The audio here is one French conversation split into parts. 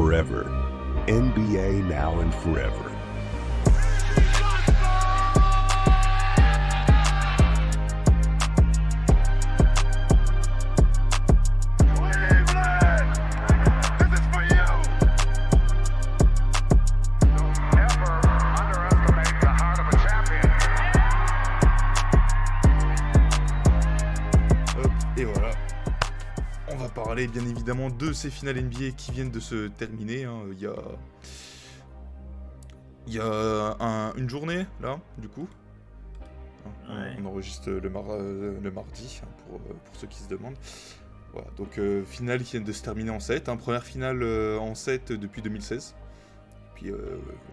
forever. NBA now and forever. Et voilà, on va parler bien évidemment de ces finales NBA qui viennent de se terminer. Il y a une journée là, du coup. Ouais. On enregistre le mardi, pour ceux qui se demandent. Voilà, donc finale qui viennent de se terminer en 7. Première finale en 7 depuis 2016. Puis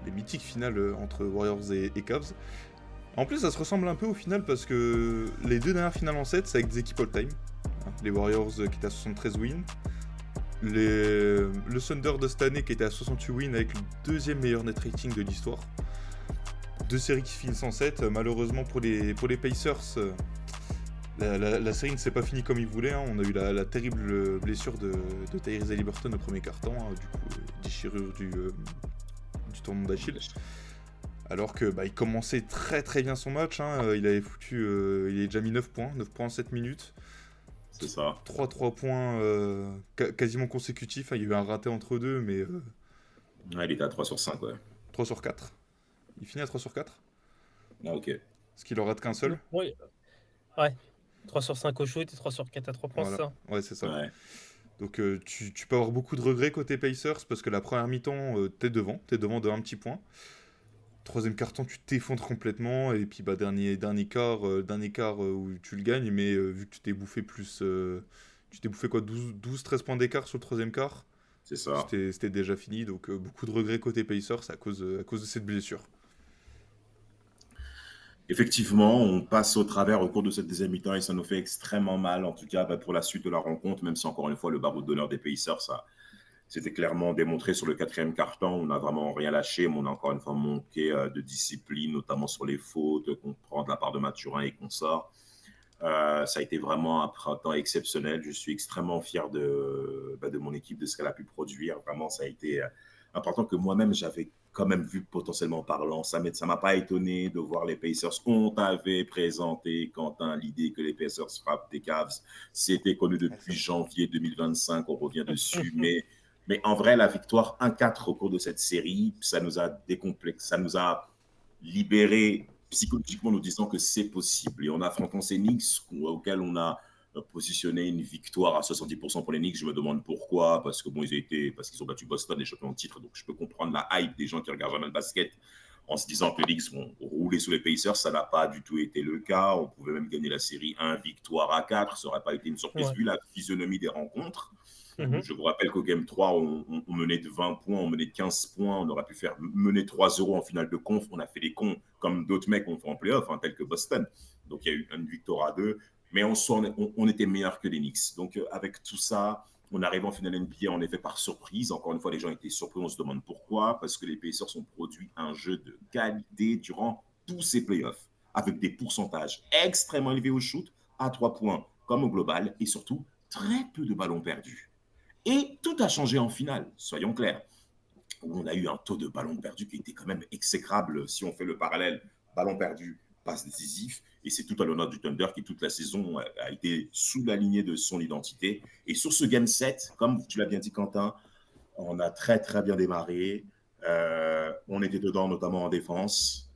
les mythiques finales entre Warriors et Cavs. En plus, ça se ressemble un peu au final parce que les deux dernières finales en 7, c'est avec des équipes all-time. Les Warriors qui étaient à 73 wins. Le Thunder de cette année qui était à 68 wins avec le deuxième meilleur net rating de l'histoire. Deux séries qui finissent en 7. Malheureusement pour les Pacers, la série ne s'est pas finie comme ils voulaient. On a eu la terrible blessure de Tyrese Haliburton au premier quart-temps. Du coup, déchirure du tendon d'Achille. Alors que il commençait très très bien son match. Il avait il avait déjà mis 9 points en 7 minutes. C'est ça. 3 points quasiment consécutifs. Il y a eu un raté entre deux, mais Ouais, il était à 3 sur 5, ouais. 3 sur 4. Il finit à 3 sur 4. Ah, ok. Est-ce qu'il en rate qu'un seul? Oui. Ouais. 3 sur 5 au shoot et 3 sur 4 à 3 points, Voilà. c'est ça? Ouais, c'est ça. Ouais. Donc tu peux avoir beaucoup de regrets côté Pacers parce que la première mi-temps, t'es devant de un petit point. Troisième quart-temps, tu t'effondres complètement et puis dernier quart où tu le gagnes, mais vu que tu t'es bouffé tu t'es bouffé quoi, 12-13 points d'écart sur le troisième quart. C'est ça. C'était déjà fini, donc beaucoup de regrets côté Pacers à cause de cette blessure. Effectivement, on passe au travers au cours de cette deuxième mi-temps et ça nous fait extrêmement mal, en tout cas pour la suite de la rencontre, même si encore une fois le baroud d'honneur des Pacers, ça c'était clairement démontré sur le quatrième quart-temps. On n'a vraiment rien lâché, mais on a encore une fois manqué de discipline, notamment sur les fautes qu'on prend de la part de Mathurin et qu'on sort. Ça a été vraiment un printemps exceptionnel. Je suis extrêmement fier de mon équipe, de ce qu'elle a pu produire. Vraiment, ça a été un printemps que moi-même, j'avais quand même vu potentiellement parlant. Ça ne m'a pas étonné de voir les Pacers. On t'avait présenté, Quentin, l'idée que les Pacers frappent des Cavs. C'était connu depuis janvier 2025. On revient dessus, mais en vrai, la victoire 1-4 au cours de cette série, ça nous a décomplexé, ça nous a libérés psychologiquement, nous disant que c'est possible. Et on affronte ces Knicks auxquels on a positionné une victoire à 70% pour les Knicks. Je me demande pourquoi, parce que parce qu'ils ont battu Boston et champions de titre. Donc je peux comprendre la hype des gens qui regardent jamais le basket en se disant que les Knicks vont rouler sous les Pacers. Ça n'a pas du tout été le cas. On pouvait même gagner la série 1 victoire à 4. Ça n'aurait pas été une surprise vu la physionomie des rencontres. Je vous rappelle qu'au Game 3, on menait de 20 points, on menait de 15 points, on aurait pu faire mener 3-0 en finale de conf. On a fait les cons comme d'autres mecs ont fait en playoff, tels que Boston. Donc il y a eu une victoire à 2, mais on était meilleurs que les Knicks. Donc avec tout ça, on arrive en finale NBA en effet par surprise. Encore une fois, les gens étaient surpris, on se demande pourquoi. Parce que les Pacers ont produit un jeu de qualité durant tous ces playoffs, avec des pourcentages extrêmement élevés au shoot, à 3 points comme au global, et surtout très peu de ballons perdus. Et tout a changé en finale, soyons clairs. On a eu un taux de ballons perdus qui était quand même exécrable si on fait le parallèle. Ballons perdus, passe décisif. Et c'est tout à l'honneur du Thunder qui, toute la saison, a été sous la lignée de son identité. Et sur ce Game 7, comme tu l'as bien dit, Quentin, on a très, très bien démarré. On était dedans, notamment en défense,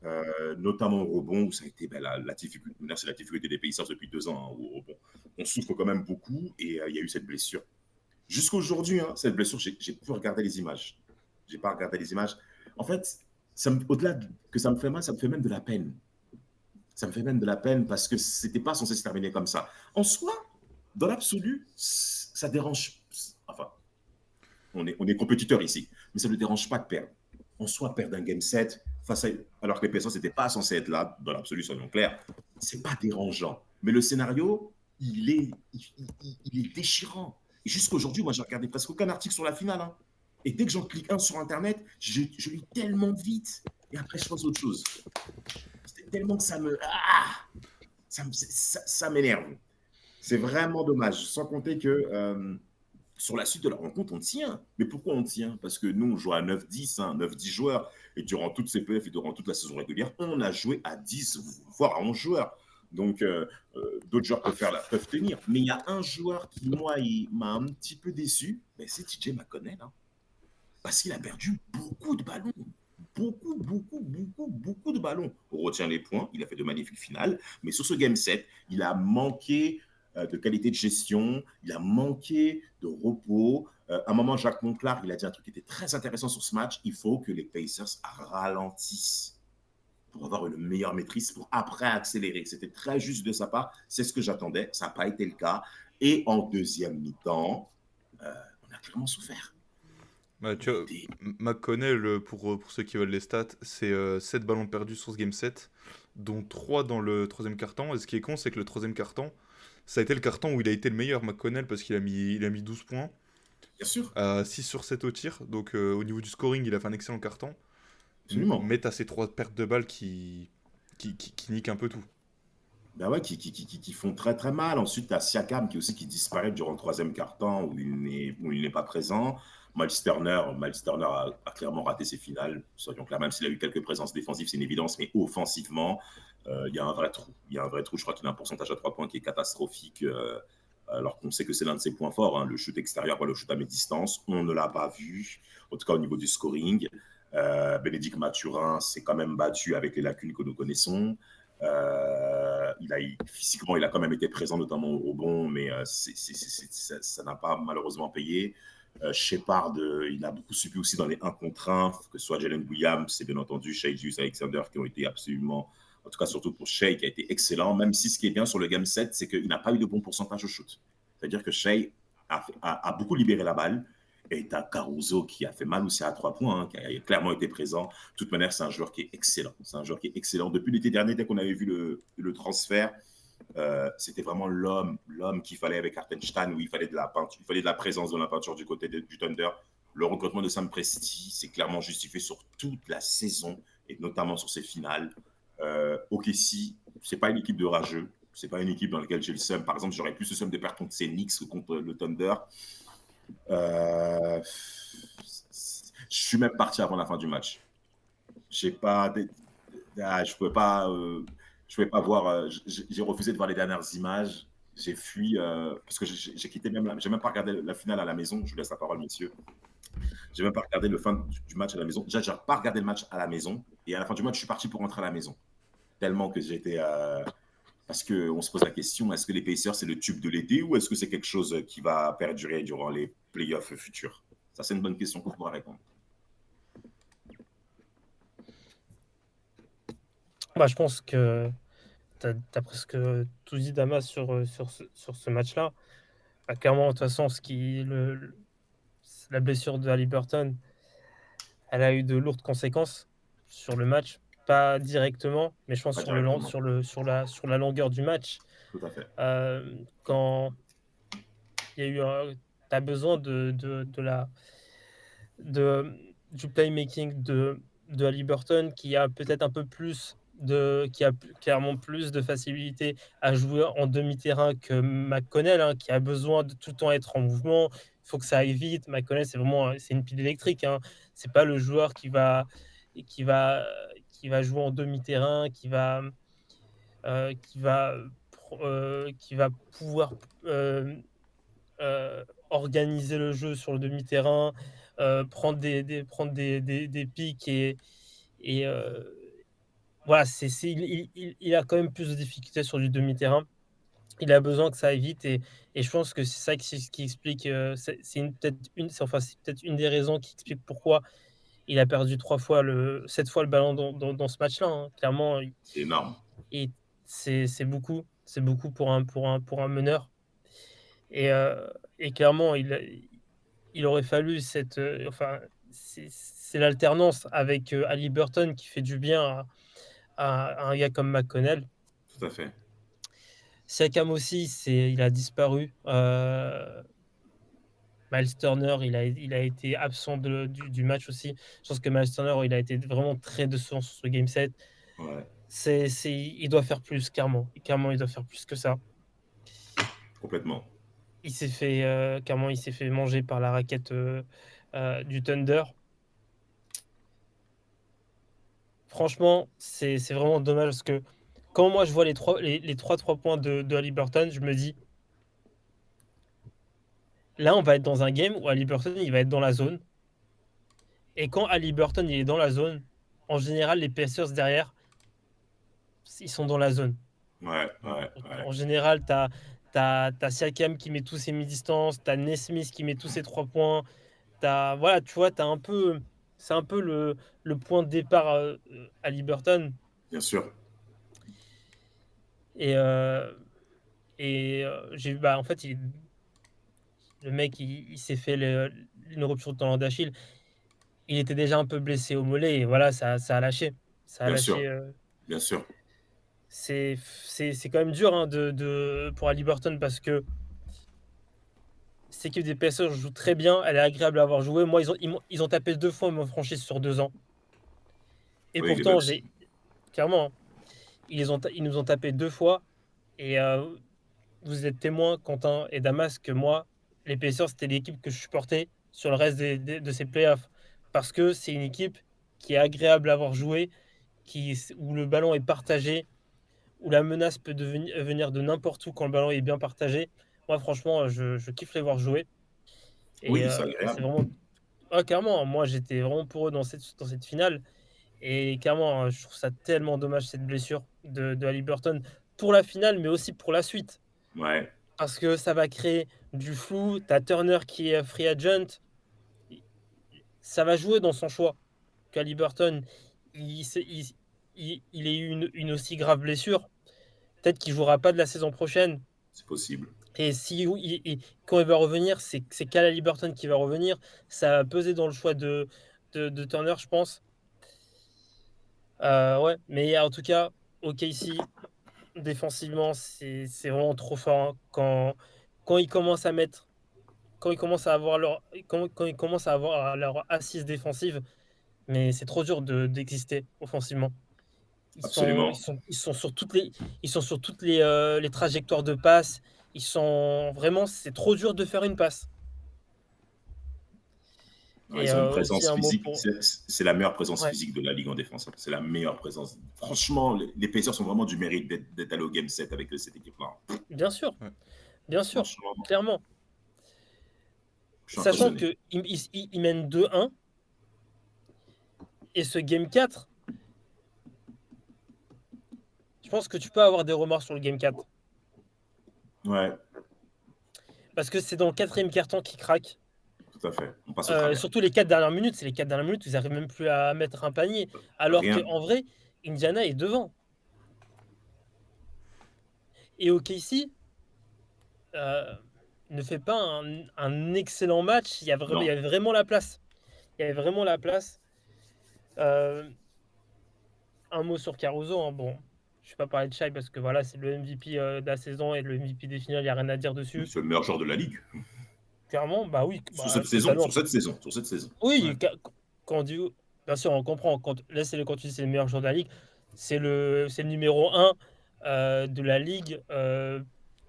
notamment au rebond, où ça a été la difficulté. C'est la difficulté des Pacers depuis 2 ans. Au rebond. On souffre quand même beaucoup et il y a eu cette blessure. Jusqu'aujourd'hui, cette blessure, j'ai pu regarder les images. Je n'ai pas regardé les images. En fait, au-delà que ça me fait mal, ça me fait même de la peine. Ça me fait même de la peine parce que ce n'était pas censé se terminer comme ça. En soi, dans l'absolu, ça dérange. Enfin, on est compétiteurs ici, mais ça ne dérange pas de perdre. En soi, perdre un Game 7, alors que les Pacers n'étaient pas censés être là, dans l'absolu, soyons clairs, ce n'est pas dérangeant. Mais le scénario, il est déchirant. Et jusqu'aujourd'hui, moi, j'ai regardé presque aucun article sur la finale. Et dès que j'en clique un sur Internet, je lis tellement vite. Et après, je pense autre chose. C'est tellement que ça m'énerve. C'est vraiment dommage. Sans compter que sur la suite de la rencontre, on tient. Mais pourquoi on tient? Parce que nous, on joue à 9-10, 9-10 joueurs. Et durant toute CPF et durant toute la saison régulière, on a joué à 10, voire à 11 joueurs. Donc, d'autres joueurs peuvent tenir. Mais il y a un joueur qui, moi, il m'a un petit peu déçu. Ben, c'est TJ McConnell. Parce qu'il a perdu beaucoup de ballons. Beaucoup de ballons. On retient les points. Il a fait de magnifiques finales. Mais sur ce game 7, il a manqué de qualité de gestion, il a manqué de repos. À un moment, Jacques Monclar, il a dit un truc qui était très intéressant sur ce match. Il faut que les Pacers ralentissent pour avoir une meilleure maîtrise, pour après accélérer. C'était très juste de sa part. C'est ce que j'attendais. Ça n'a pas été le cas. Et en deuxième mi-temps, on a clairement souffert. Bah, tu vois, McConnell, pour ceux qui veulent les stats, c'est 7 ballons perdus sur ce game 7, dont 3 dans le troisième quart-temps. Et ce qui est con, c'est que le troisième quart-temps, ça a été le quart-temps où il a été le meilleur, McConnell, parce qu'il a mis 12 points. Bien sûr. 6 sur 7 au tir. Donc au niveau du scoring, il a fait un excellent quart-temps. Absolument. Mais t'as ces 3 pertes de balles qui niquent un peu tout. Ben ouais, qui font très très mal. Ensuite, tu as Siakam qui disparaît durant le troisième quart-temps où il n'est pas présent. Miles Turner a clairement raté ses finales. Soyons clairs, même s'il a eu quelques présences défensives, c'est une évidence, mais offensivement, il y a un vrai trou. Il y a un vrai trou. Je crois qu'il a un pourcentage à 3 points qui est catastrophique. Alors qu'on sait que c'est l'un de ses points forts, le shoot extérieur, le shoot à mi-distance. On ne l'a pas vu, en tout cas au niveau du scoring. Bénédicte Mathurin s'est quand même battu avec les lacunes que nous connaissons. Physiquement, il a quand même été présent, notamment au rebond, mais ça n'a pas malheureusement payé. Shepard, il a beaucoup subi aussi dans les 1 contre 1, que ce soit Jalen Williams et bien entendu Shai Gilgeous-Alexander, qui ont été absolument, en tout cas surtout pour Shai, qui a été excellent, même si ce qui est bien sur le game 7, c'est qu'il n'a pas eu de bon pourcentage au shoot. C'est-à-dire que Shai a beaucoup libéré la balle, et tu as Caruso qui a fait mal aussi à 3 points, qui a clairement été présent. De toute manière, c'est un joueur qui est excellent. C'est un joueur qui est excellent. Depuis l'été dernier, dès qu'on avait vu le transfert, c'était vraiment l'homme qu'il fallait avec Hartenstein, où il fallait de la peinture, il fallait de la présence dans la peinture du côté du Thunder. Le recrutement de Sam Presti, c'est clairement justifié sur toute la saison, et notamment sur ses finales. OKC, c'est pas une équipe de rageux. C'est pas une équipe dans laquelle j'ai le seum. Par exemple, j'aurais plus le seum de perdre contre ces Knicks que contre le Thunder. Je suis même parti avant la fin du match. Je pouvais pas voir. J'ai refusé de voir les dernières images. J'ai fui parce que j'ai quitté j'ai même pas regardé la finale à la maison. Je vous laisse la parole, messieurs. J'ai même pas regardé le fin du match à la maison. Déjà, j'ai pas regardé le match à la maison. Et à la fin du match, je suis parti pour rentrer à la maison. Tellement que j'étais. Parce qu'on se pose la question, est-ce que les Pacers, c'est le tube de l'été ou est-ce que c'est quelque chose qui va perdurer durant les playoffs futurs? Ça, c'est une bonne question pour pouvoir répondre. Bah, je pense que tu as presque tout dit, Damas, sur ce match-là. Bah, clairement, de toute façon, la blessure de Haliburton, elle a eu de lourdes conséquences sur le match. Pas directement, mais je pense Pas sur directement. sur la longueur du match. Tout à fait. Quand il y a eu tu as besoin du playmaking de Haliburton, qui a peut-être un peu plus qui a clairement plus de facilité à jouer en demi-terrain que McConnell, qui a besoin de tout le temps être en mouvement. Il faut que ça aille vite. McConnell, c'est une pile électrique. C'est pas le joueur qui va, qui va jouer en demi-terrain, qui va pouvoir organiser le jeu sur le demi-terrain, prendre des pics et voilà, il a quand même plus de difficultés sur du demi-terrain. Il a besoin que ça aille vite et je pense que c'est ça qui explique, c'est peut-être une des raisons qui explique pourquoi il a perdu 7 fois le ballon dans ce match-là, clairement. C'est énorme. Et c'est beaucoup pour un meneur et clairement il aurait fallu c'est l'alternance avec Haliburton qui fait du bien à un gars comme McConnell. Tout à fait. Siakam aussi, il a disparu. Miles Turner, il a été absent du match aussi. Je pense que Miles Turner, il a été vraiment très décevant sur ce game 7. Ouais. Il doit faire plus, clairement. Clairement, il doit faire plus que ça. Complètement. Carrément, il s'est fait manger par la raquette du Thunder. Franchement, c'est vraiment dommage parce que quand moi je vois les 3 points de Haliburton, je me dis, là, on va être dans un game où Haliburton, il va être dans la zone. Et quand Haliburton, il est dans la zone, en général, les Pacers derrière, ils sont dans la zone. Ouais, ouais, ouais. En général, t'as Siakam qui met tous ses mi-distances, t'as Nesmith qui met tous ses 3 points. Voilà, tu vois, c'est un peu le point de départ à Haliburton. Bien sûr. Et, j'ai vu, bah, en fait, le mec, il s'est fait une rupture de tendon d'Achille. Il était déjà un peu blessé au mollet et voilà, ça a lâché. Ça a Bien lâché. sûr. Bien sûr. C'est quand même dur hein, pour Haliburton parce que cette équipe des Pacers joue très bien. Elle est agréable à avoir joué. Moi, ils ont tapé 2 fois mon franchise sur 2 ans. Et Oui, les pourtant, Bucks. clairement, hein, ils nous ont tapé 2 fois. Et vous êtes témoins, Quentin et Damas, que moi, les Pacers, c'était l'équipe que je supportais sur le reste de ces playoffs. Parce que c'est une équipe qui est agréable à avoir joué, où le ballon est partagé, où la menace peut venir de n'importe où quand le ballon est bien partagé. Moi, franchement, je kiffe les voir jouer. Et Oui, c'est c'est agréable. vraiment. Ah, clairement, moi, j'étais vraiment pour eux dans cette finale. Et clairement, je trouve ça tellement dommage, cette blessure de Haliburton, pour la finale, mais aussi pour la suite. Ouais. Parce que ça va créer du flou. Tu as Turner qui est free agent. Ça va jouer dans son choix. Haliburton, il ait eu une aussi grave blessure. Peut-être qu'il jouera pas de la saison prochaine. C'est possible. Et quand il va revenir, c'est Cal Haliburton qui va revenir. Ça va peser dans le choix de Turner, je pense. Ouais, mais en tout cas, OKC, défensivement, c'est vraiment trop fort. Hein. Quand ils commencent à mettre, quand ils commencent à avoir leur assise défensive, mais c'est trop dur d'exister offensivement. Absolument. Ils sont sur toutes les trajectoires de passe. Vraiment, c'est trop dur de faire une passe. Ouais, Et ils ont une aussi présence un mot physique. pour. C'est la meilleure présence Ouais, physique de la Ligue en défense. C'est la meilleure présence. Franchement, les Pacers ont vraiment du mérite d'être allés au Game 7 avec cette équipe-là. bien sûr, Ouais. bien sûr, Franchement, clairement. je suis Sachant impressionné. qu'ils mènent 2-1 et ce Game 4, je pense que tu peux avoir des remords sur le Game 4. Ouais, Parce que c'est dans le 4e quart-temps qu'ils craquent. tout à fait. On passe au travers. Surtout les 4 dernières minutes. C'est les 4 dernières minutes, ils n'arrivent même plus à mettre un panier. Alors Rien. qu'en vrai, Indiana est devant. Et OKC ne fait pas un excellent match. Il y Non. avait vraiment la place. Il y avait vraiment la place. Un mot sur Caruso. Hein. Bon, je ne vais pas parler de Shai parce que voilà, c'est le MVP de la saison et le MVP des finales. Il n'y a rien à dire dessus. C'est le meilleur joueur de la Ligue. Clairement, bah oui, Sur bah, cette saison. totalement. Sur cette saison. Sur cette saison. Oui, Ouais. quand on dit, bien sûr, on comprend. Quand tu dis c'est le meilleur joueur de la ligue, c'est le numéro 1 de la ligue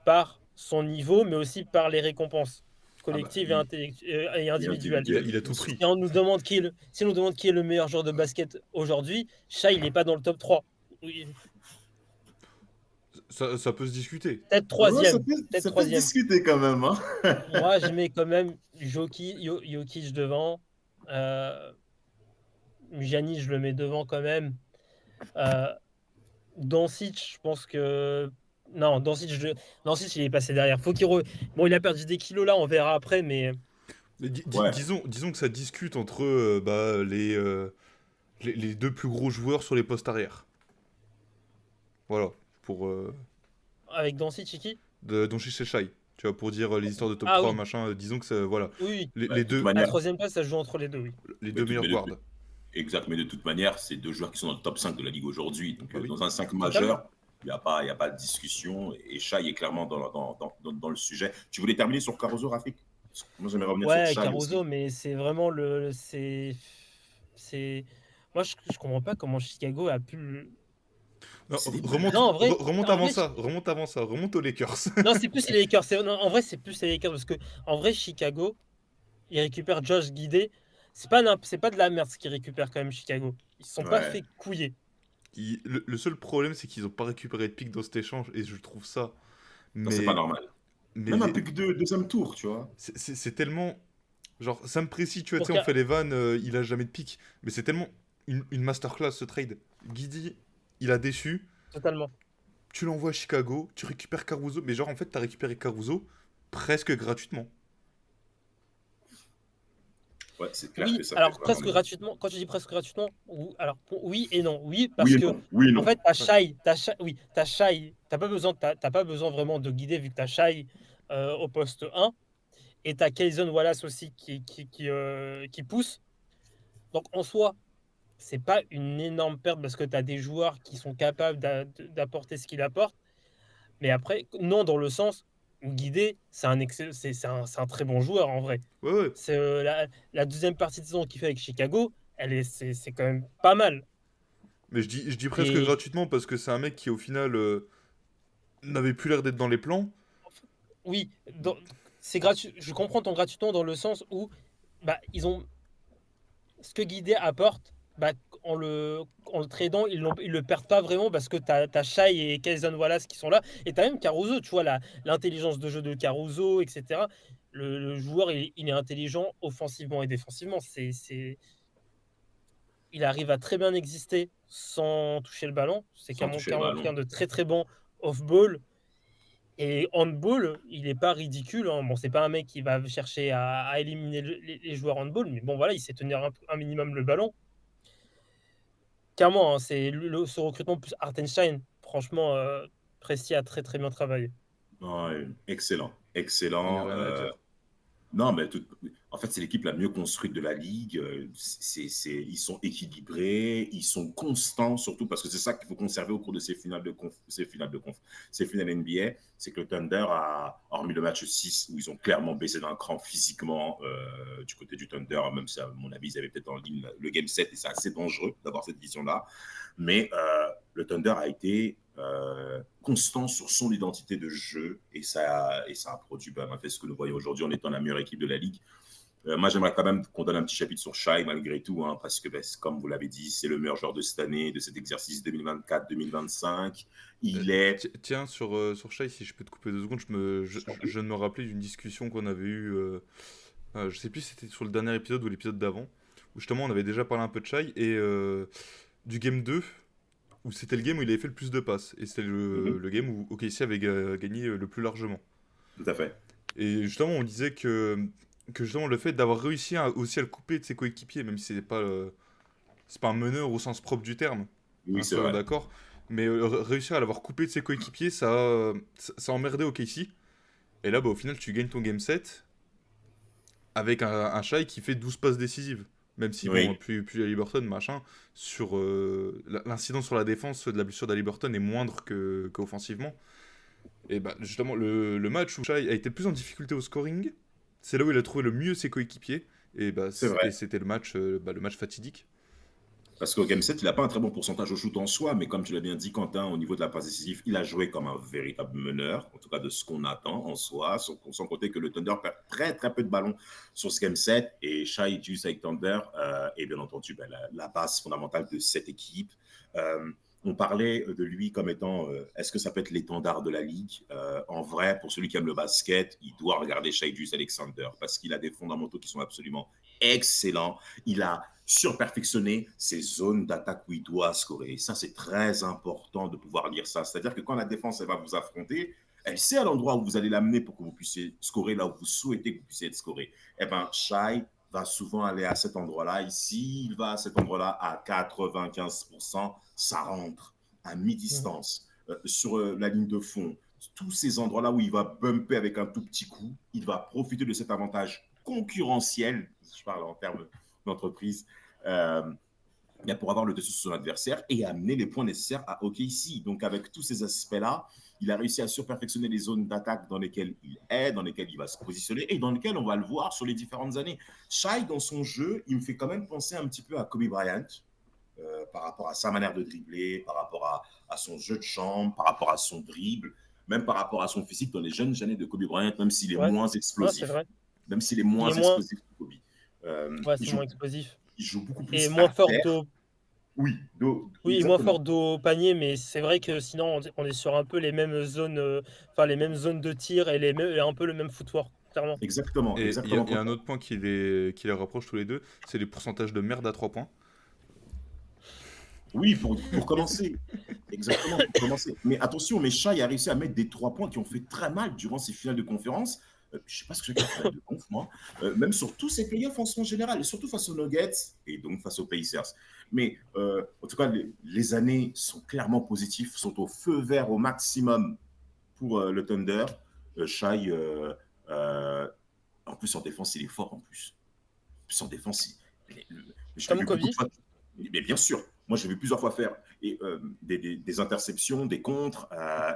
par son niveau, mais aussi par les récompenses Ah bah, collectives oui. et Et individuelles. individuel, Il a bien tout sûr. pris. Si on nous demande si on nous demande qui est le meilleur joueur de basket aujourd'hui, Shai, il n'est pas dans le top 3. Oui, Ça peut se discuter. peut-être Ouais, troisième. Peut-être ça peut se troisième. discuter quand même. Hein. Moi, je mets quand même Jokic devant. Giannis, je le mets devant quand même. Doncic, je pense que. Non, Doncic, il est passé derrière. Bon, il a perdu des kilos là, on verra après, mais Mais Ouais. disons que ça discute entre les deux plus gros joueurs sur les postes arrière. Voilà, pour avec Doncic, qui? Doncic et Shai. Tu vois, pour dire les histoires de top Ah 3, oui, machin, disons que voilà, oui, oui. Bah, de toute La manière, troisième place, ça se joue entre les deux, oui. les mais deux meilleurs guards. exact, mais de toute manière, c'est deux joueurs qui sont dans le top 5 de la Ligue aujourd'hui. Donc, Bah oui. dans un 5 Totalement. majeur, il n'y a pas de discussion. Et Shai est clairement dans le sujet. Tu voulais terminer sur Caruso, Rafik? Moi, j'aimerais revenir sur Ouais, Shai aussi. Caruso, mais c'est vraiment c'est. Moi, je comprends pas comment Chicago a pu. Non, C'est des remonte, Non, en vrai, remonte en avant vrai, ça, remonte avant ça, remonte aux Lakers. non, c'est plus les Lakers. Non, en vrai, c'est plus les Lakers parce que en vrai, Chicago, ils récupèrent Josh Giddey. C'est pas de la merde ce qu'ils récupèrent quand même, Chicago. Ils se sont pas Ouais. fait couiller. Le seul problème, c'est qu'ils ont pas récupéré de pick dans cet échange, et je trouve ça. Non, c'est pas Mais, normal. mais Même un pick de deuxième tour, tu vois. c'est tellement. Genre, ça me précise, tu vois, Pour tu sais, on qu'à- fait les vannes, il a jamais de pick. Mais c'est tellement une masterclass ce trade. Guidi, il a déçu. Totalement. Tu l'envoies à Chicago, tu récupères Caruso. Mais genre, en fait, t'as récupéré Caruso presque gratuitement. Ouais, c'est clair que Oui, ça fait alors vraiment presque mal. gratuitement. Quand tu dis presque gratuitement, oui et non. Oui, Oui parce et que non. Oui et en non. fait, t'as Shai, t'as pas besoin vraiment de guider vu que t'as Shai au poste 1 et t'as Kayson Wallace aussi qui pousse. Donc en soi, c'est pas une énorme perte parce que tu as des joueurs qui sont capables d'apporter ce qu'il apporte. Mais après, non, dans le sens où Guidé, c'est un très bon joueur en vrai. Ouais, ouais. C'est la deuxième partie de saison qu'il fait avec Chicago, c'est quand même pas mal. Mais je dis presque Et gratuitement parce que c'est un mec qui, au final, n'avait plus l'air d'être dans les plans. oui, c'est gratuit. Je comprends ton gratuitement dans le sens où bah, ils ont ce que Guidé apporte. Bah, en le tradant, ils le perdent pas vraiment parce que tu as Shai et Kayson Wallace qui sont là. Et tu as même Caruso, tu vois, l'intelligence de jeu de Caruso, etc. Le joueur, il est intelligent offensivement et défensivement. Il arrive à très bien exister sans toucher le ballon. C'est Sans toucher le clairement quelqu'un ballon. de très très bon off-ball. Et handball, il est pas ridicule, hein. Bon, c'est pas un mec qui va chercher à éliminer les joueurs handball, mais bon, voilà, il sait tenir un minimum le ballon. Clairement, hein, c'est ce recrutement plus Hartenstein. Franchement, Presti a très très bien travaillé. Ouais, excellent. Il n'y a Excellent. rien à dire. Non, mais en fait, c'est l'équipe la mieux construite de la ligue. Ils sont équilibrés, ils sont constants, surtout parce que c'est ça qu'il faut conserver au cours de ces finales NBA. C'est que le Thunder a, hormis le match 6, où ils ont clairement baissé d'un cran physiquement du côté du Thunder, même si, à mon avis, ils avaient peut-être en ligne le Game 7, et c'est assez dangereux d'avoir cette vision-là. Mais le Thunder a été constant sur son identité de jeu et ça a produit en fait ce que nous voyons aujourd'hui en étant la meilleure équipe de la ligue. Moi, j'aimerais quand même qu'on donne un petit chapitre sur Shai malgré tout, hein, parce que, comme vous l'avez dit, c'est le meilleur joueur de cette année, de cet exercice 2024-2025. Il est... Tiens, sur Shai, si je peux te couper 2 secondes, je viens de me rappeler d'une discussion qu'on avait eue, je sais plus si c'était sur le dernier épisode ou l'épisode d'avant, où justement on avait déjà parlé un peu de Shai, et du game 2, où c'était le game où il avait fait le plus de passes, et c'était le game où OKC avait gagné le plus largement. Tout à fait. Et justement, on disait que justement le fait d'avoir réussi aussi à le couper de ses coéquipiers, même si c'est pas un meneur au sens propre du terme, Oui, hein, c'est soyons vrai. d'accord, mais réussir à l'avoir coupé de ses coéquipiers, ça a emmerdé OKC. Et là, bah, au final, tu gagnes ton game 7 avec un Shai qui fait 12 passes décisives. Même si, bon, Oui. plus Haliburton, machin, sur l'incidence sur la défense de la blessure d'Haliburton est moindre qu'offensivement. Et bah, justement, le match où Shai a été le plus en difficulté au scoring, c'est là où il a trouvé le mieux ses coéquipiers. Et bah, C'est vrai. c'était le match fatidique. Parce qu'au Game 7, il n'a pas un très bon pourcentage au shoot en soi, mais comme tu l'as bien dit, Quentin, au niveau de la passe décisive, il a joué comme un véritable meneur, en tout cas de ce qu'on attend en soi, sans compter que le Thunder perd très très peu de ballons sur ce Game 7, et Shai Juice avec Thunder est bien entendu la base fondamentale de cette équipe. On parlait de lui comme étant, est-ce que ça peut être l'étendard de la ligue? En vrai, pour celui qui aime le basket, il doit regarder Shai Juice Alexander, parce qu'il a des fondamentaux qui sont absolument excellents. Il a surperfectionner ses zones d'attaque où il doit scorer. Et ça, c'est très important de pouvoir lire ça. C'est-à-dire que quand la défense elle va vous affronter, elle sait à l'endroit où vous allez l'amener pour que vous puissiez scorer là où vous souhaitez que vous puissiez être scoré. Eh bien, Shai va souvent aller à cet endroit-là. Ici, il va à cet endroit-là à 95%. Ça rentre à mi-distance, sur la ligne de fond. Tous ces endroits-là où il va bumper avec un tout petit coup, il va profiter de cet avantage concurrentiel, je parle en termes d'entreprise, pour avoir le dessus sur son adversaire et amener les points nécessaires à OKC. Donc, avec tous ces aspects-là, il a réussi à surperfectionner les zones d'attaque dans lesquelles il est, dans lesquelles il va se positionner et dans lesquelles on va le voir sur les différentes années. Shai, dans son jeu, il me fait quand même penser un petit peu à Kobe Bryant. par rapport à sa manière de dribbler, par rapport à son jeu de chambre, par rapport à son dribble, même par rapport à son physique dans les jeunes années de Kobe Bryant, même s'il est Ouais, moins ouais, c'est explosif. vrai. Même s'il est Il moins est moins, explosif que Kobe. ouais, Il c'est joue, moins explosif. il joue beaucoup Et plus moins à fort terre. d'eau. Oui, Oui, moins exactement. fort d'eau au panier, mais c'est vrai que sinon on est sur un peu les mêmes zones, enfin les mêmes zones de tir et et un peu le même footwork, clairement. Exactement, Et il y, exactement y a comme un ça. autre point qui les rapproche tous les deux, c'est les pourcentages de merde à 3 points. Oui, pour commencer. Exactement, pour commencer. Mais attention, mais Shai a réussi à mettre des 3 points qui ont fait très mal durant ces finales de conférence. Je ne sais pas ce que j'ai qu'en finale de conf, moi. Même sur tous ces playoffs en général, et surtout face aux Nuggets et donc face aux Pacers. Mais en tout cas, les années sont clairement positives, sont au feu vert au maximum pour le Thunder. Shai, en plus en défense, il est fort en plus. En défense, je l'ai Comme vu Kobe. beaucoup de fois. Mais bien sûr, moi, je l'ai vu plusieurs fois faire des interceptions, des contres,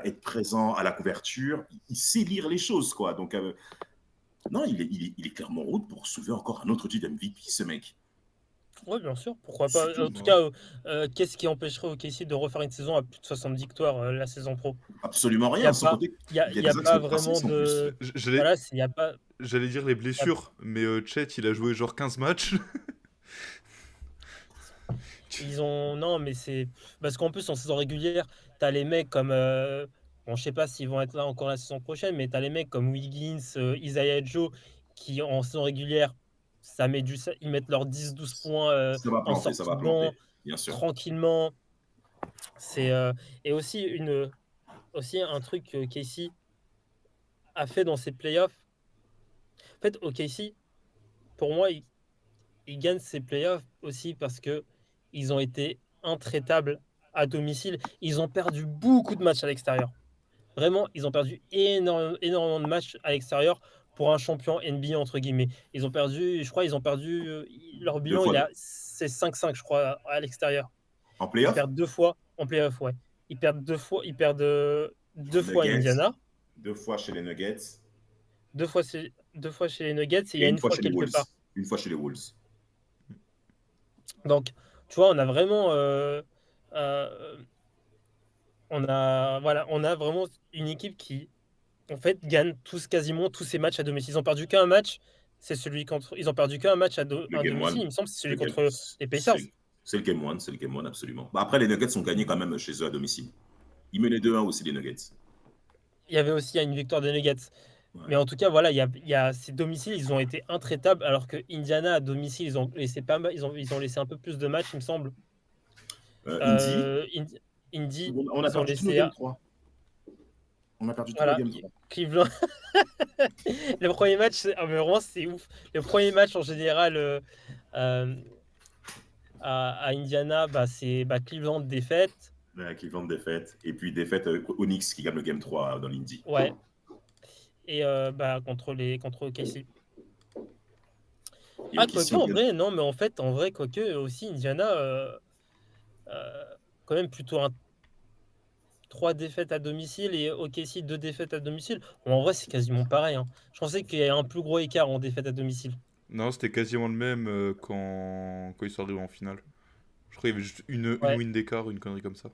être présent à la couverture. Il sait lire les choses, quoi. Donc, non, il est clairement en route pour soulever encore un autre titre MVP, ce mec. Oui, bien sûr, pourquoi C'est pas. En tout. tout Ouais. cas, qu'est-ce qui empêcherait OKC de refaire une saison à plus de 70 victoires la saison pro? Absolument Il y a rien, sans pas, compter il y a, qu'il y il a y a des axes pas de vraiment croissance en plus. de. J'allais Voilà, il y a pas. j'allais dire les il y a- blessures, mais Chet, il a joué genre 15 matchs. Ils ont. Non, mais c'est. Parce qu'en plus, en saison régulière, t'as les mecs comme. Bon, je sais pas s'ils vont être là encore la saison prochaine, mais t'as les mecs comme Wiggins, Isaiah Joe, qui en saison régulière, ils mettent leurs 10-12 points Ça va en planter, ça sortie va de banc, planter, bien sûr. tranquillement. C'est, et aussi un truc que Casey a fait dans ses playoffs. En fait, OKC, pour moi, ils gagnent ces playoffs aussi parce que ils ont été intraitables à domicile. Ils ont perdu beaucoup de matchs à l'extérieur. Vraiment, ils ont perdu énormément de matchs à l'extérieur pour un champion NBA, entre guillemets. Ils ont perdu, je crois, leur Deux bilan, fois deux. c'est 5-5, je crois, à l'extérieur. En Ils playoff, perdent 2 fois en playoff, ouais. Ils perdent deux fois à Nuggets, Indiana, 2 fois chez les Nuggets, 2 fois chez les Nuggets, et il y et a une une fois fois chez les quelque Wolves. part. Une fois chez les Wolves. Donc, tu vois, on a vraiment, euh, on a vraiment une équipe qui, en fait, gagne quasiment tous ses matchs à domicile. Ils ont perdu qu'un match, ils ont perdu qu'un match Le à Game domicile, One, il me semble, c'est celui le game, contre les Pacers. c'est le Game One, c'est le Game One, absolument. Bah, après, les Nuggets ont gagné quand même chez eux à domicile. Ils menaient 2-1 aussi, les Nuggets. Il y avait aussi une victoire des Nuggets. Ouais. Mais en tout cas, voilà, il y a ces domiciles, ils ont été intraitables, alors que Indiana à domicile, ils ont laissé pas mal, ils ont laissé un peu plus de matchs, il me semble. Indy, Indy, on a ils ont perdu tous nos laissé, Game 3. On a perdu tous nos voilà, Game 3. Cleveland. Le premier match, mais vraiment, c'est ouf. Le premier match en général euh, à Indiana, c'est Cleveland défaite. Cleveland défaite. Et puis défaite Onyx qui gagne le Game 3 dans l'Indy. Ouais. Et contre OKC. Et Ah, OK, si quoique, on en gagne. vrai, non, mais en fait, quoique, aussi, Indiana, quand même plutôt 3 défaites à domicile et OKC 2 défaites à domicile. Bon, en vrai, c'est quasiment pareil, hein. Je pensais qu'il y avait un plus gros écart en défaites à domicile. Non, c'était quasiment le même quand ils sont arrivés en finale. Je crois qu'il y avait juste une Ouais. win d'écart, une connerie comme ça.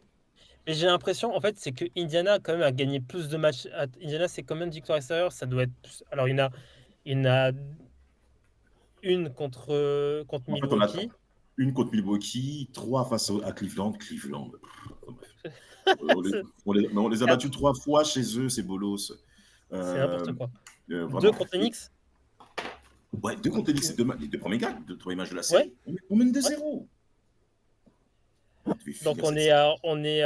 Mais j'ai l'impression, en fait, c'est que Indiana, quand même, a gagné plus de matchs. Indiana, c'est combien de victoires extérieures? Ça doit être plus. Alors, il y en a une contre En fait, on a Milwaukee. une contre Milwaukee, 3 face à Cleveland. On les a battus 3 fois chez eux, c'est bolos. C'est n'importe quoi. Vraiment. 2 contre Phoenix. Ouais, 2 contre Phoenix, c'est les deux premiers gars, les premiers matchs de la Ouais. série. On mène 2-0. Donc, on est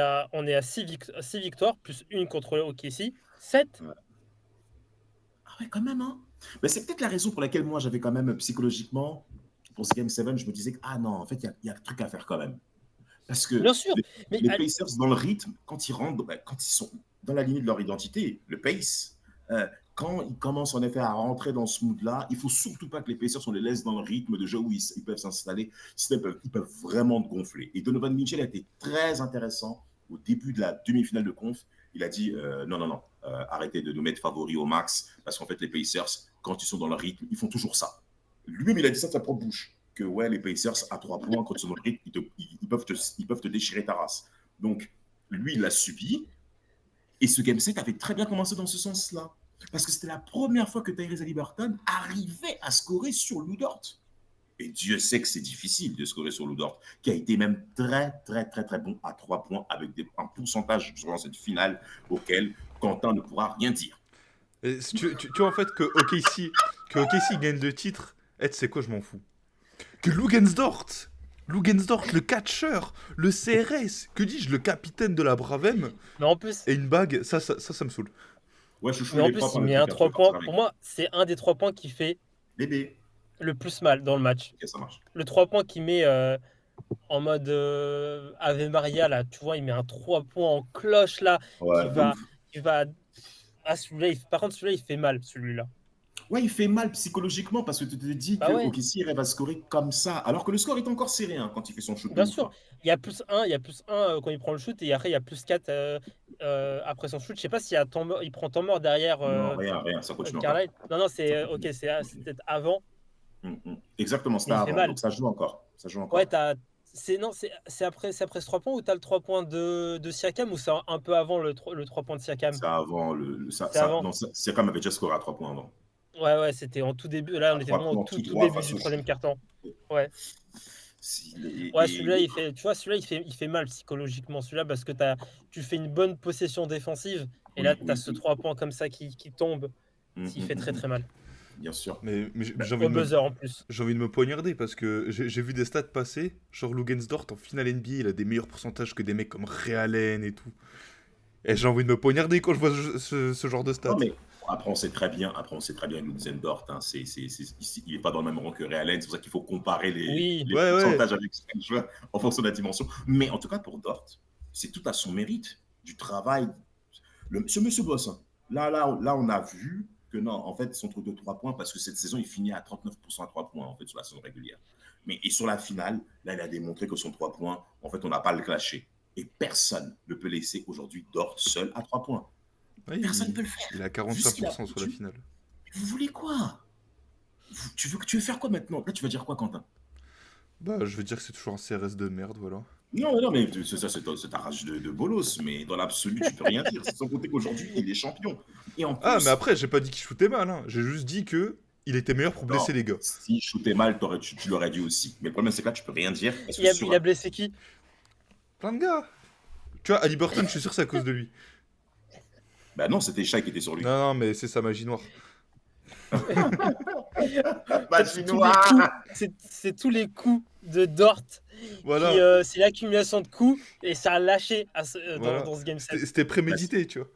à 6 victoires, plus une contre OKC. 7. Ouais. Ah ouais, quand même, hein. Mais c'est peut-être la raison pour laquelle moi, j'avais quand même psychologiquement, pour ce Game 7, je me disais que, ah non, en fait, il y a un truc à faire quand même. Parce que Bien sûr. Mais les Pacers, dans le rythme, quand ils rentrent, quand ils sont dans la limite de leur identité, le pace, quand ils commencent en effet à rentrer dans ce mood-là, il ne faut surtout pas que les Pacers, on les laisse dans le rythme de jeu où ils peuvent s'installer. Sinon, ils peuvent vraiment gonfler. Et Donovan Mitchell a été très intéressant au début de la demi-finale de conf. Il a dit non, arrêtez de nous mettre favoris au max, parce qu'en fait, les Pacers, quand ils sont dans leur rythme, ils font toujours ça. Lui-même, il a dit ça de sa propre bouche. que ouais, les Pacers à 3 points, quand ils sont dans le rythme, ils peuvent te déchirer ta race. Donc, lui, il l'a subi. Et ce game set avait très bien commencé dans ce sens-là. Parce que c'était la première fois que Tyrese Haliburton arrivait à scorer sur Lou Dort. Et Dieu sait que c'est difficile de scorer sur Lou Dort, qui a été même très, très, très, très bon à 3 points avec un pourcentage durant cette finale auquel Quentin ne pourra rien dire. Et tu vois en fait que OKC gagne le titre, c'est quoi, je m'en fous. Que Lugensdort, le catcheur, le CRS, que dis-je, le capitaine de la Bravem, Mais en plus, et une bague, ça me saoule. Ouais, chouchou, mais en les plus 3 il points met de un Lucas, 3 tu vas points. partir Pour avec. moi, c'est un des 3 points qui fait Bébé, le plus mal dans le match. ok, ça marche. Le 3 points qu'il met en mode Ave Maria, là, tu vois, il met un 3 points en cloche, là, Ouais, qui de va... ouf. Qui va... Ah, celui-là, par contre, celui-là, il fait mal, celui-là. Ouais, il fait mal psychologiquement parce que tu te dis Bah que ouais, OKC va scorer comme ça, alors que le score est encore serré quand il fait son shoot de bien ouf. sûr. Il y a +1 quand il prend le shoot, et après, il y a +4 après son shoot. Je sais pas s'il y a il prend temps mort derrière Non, rien, ça continue encore. Carlisle. Non, Ça c'est continue. c'est peut-être avant, Exactement, c'était mais il fait avant, mal. donc ça joue encore. Ça joue Ouais, encore. c'est après ce 3 points où tu as le 3 points de Siakam, ou c'est un peu avant le 3 points de Siakam? C'est avant C'est avant. non, Siakam avait déjà scoré à 3 points avant. Ouais, c'était en tout début. Là, on À était 3 vraiment au points, tout, tout tout droit début face du au troisième shoot. quart-temps. Ouais. Et, Ouais, et- celui-là, tu vois, celui-là, il fait mal psychologiquement, celui-là, parce que tu fais une bonne possession défensive, et là, oui, tu as ce 3 points comme ça qui tombe, il fait très très mal. bien sûr. Mais j'ai Au buzzer en plus. j'ai envie de me poignarder parce que j'ai vu des stats passer. Genre Lugensdort en finale NBA, il a des meilleurs pourcentages que des mecs comme Ray Allen et tout. Et j'ai envie de me poignarder quand je vois ce genre de stats. Non, mais après, on sait très bien, Luxembourg, il n'est pas dans le même rang que Ray Allen. C'est pour ça qu'il faut comparer Oui, les Ouais, pourcentages avec chaque joueur en fonction de la dimension. Mais en tout cas, pour Dort, c'est tout à son mérite du travail. Ce monsieur bosse. Là, on a vu que non, en fait, son truc de 3 points, parce que cette saison, il finit à 39% à 3 points, en fait, sur la saison régulière. Et sur la finale, là, il a démontré que son 3 points, en fait, on n'a pas à le clasher. Et personne ne peut laisser aujourd'hui Dort seul à 3 points. Ouais, Personne ne peut le faire. il a Vu ce qu'il a 45% sur la foutu. finale. Vous voulez quoi? Tu veux faire quoi maintenant? Là, tu vas dire quoi, Quentin? Bah, je veux dire que c'est toujours un CRS de merde, voilà. Non, mais ça, c'est ta rage de bolos. Mais dans l'absolu, tu peux rien dire. Sans compter qu'aujourd'hui, il est champion. Et en Ah, plus, mais après, j'ai pas dit qu'il shootait mal, hein. J'ai juste dit que il était meilleur pour blesser les gars. si shootais mal, tu l'aurais dit aussi. Mais le problème, c'est que là, tu peux rien dire. Parce que il a blessé qui? Plein de gars. Tu vois, Haliburton, je suis sûr que c'est à cause de lui. Bah non, c'était Shai qui était sur lui. Non, mais c'est sa magie noire. C'est tous les coups de Dort. Voilà. C'est l'accumulation de coups, et ça a lâché Voilà. dans ce game set. C'était prémédité, tu vois.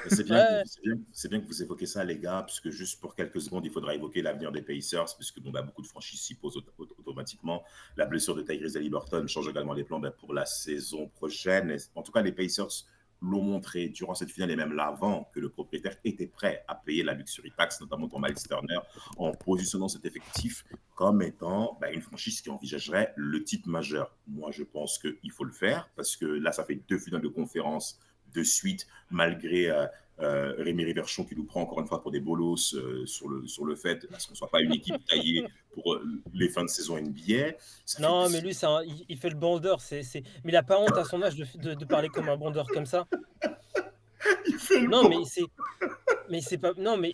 C'est bien que vous évoquez ça, les gars, puisque juste pour quelques secondes, il faudra évoquer l'avenir des Pacers, puisque beaucoup de franchises s'y posent automatiquement. La blessure de Tyrese Haliburton change également les plans pour la saison prochaine. En tout cas, les Pacers l'ont montré durant cette finale et même l'avant que le propriétaire était prêt à payer la luxury tax, notamment pour Miles Turner, en positionnant cet effectif comme étant une franchise qui envisagerait le titre majeur. Moi, je pense qu'il faut le faire, parce que là, ça fait 2 finales de conférence de suite, malgré Rémi Riverchon qui nous prend encore une fois pour des bolos sur le fait qu'on ne soit pas une équipe taillée pour les fins de saison NBA. Non, mais lui, il fait le bandeur. Mais il n'a pas honte à son âge de parler comme un bandeur comme ça. Il fait le Non, bon. mais c'est pas. Non, mais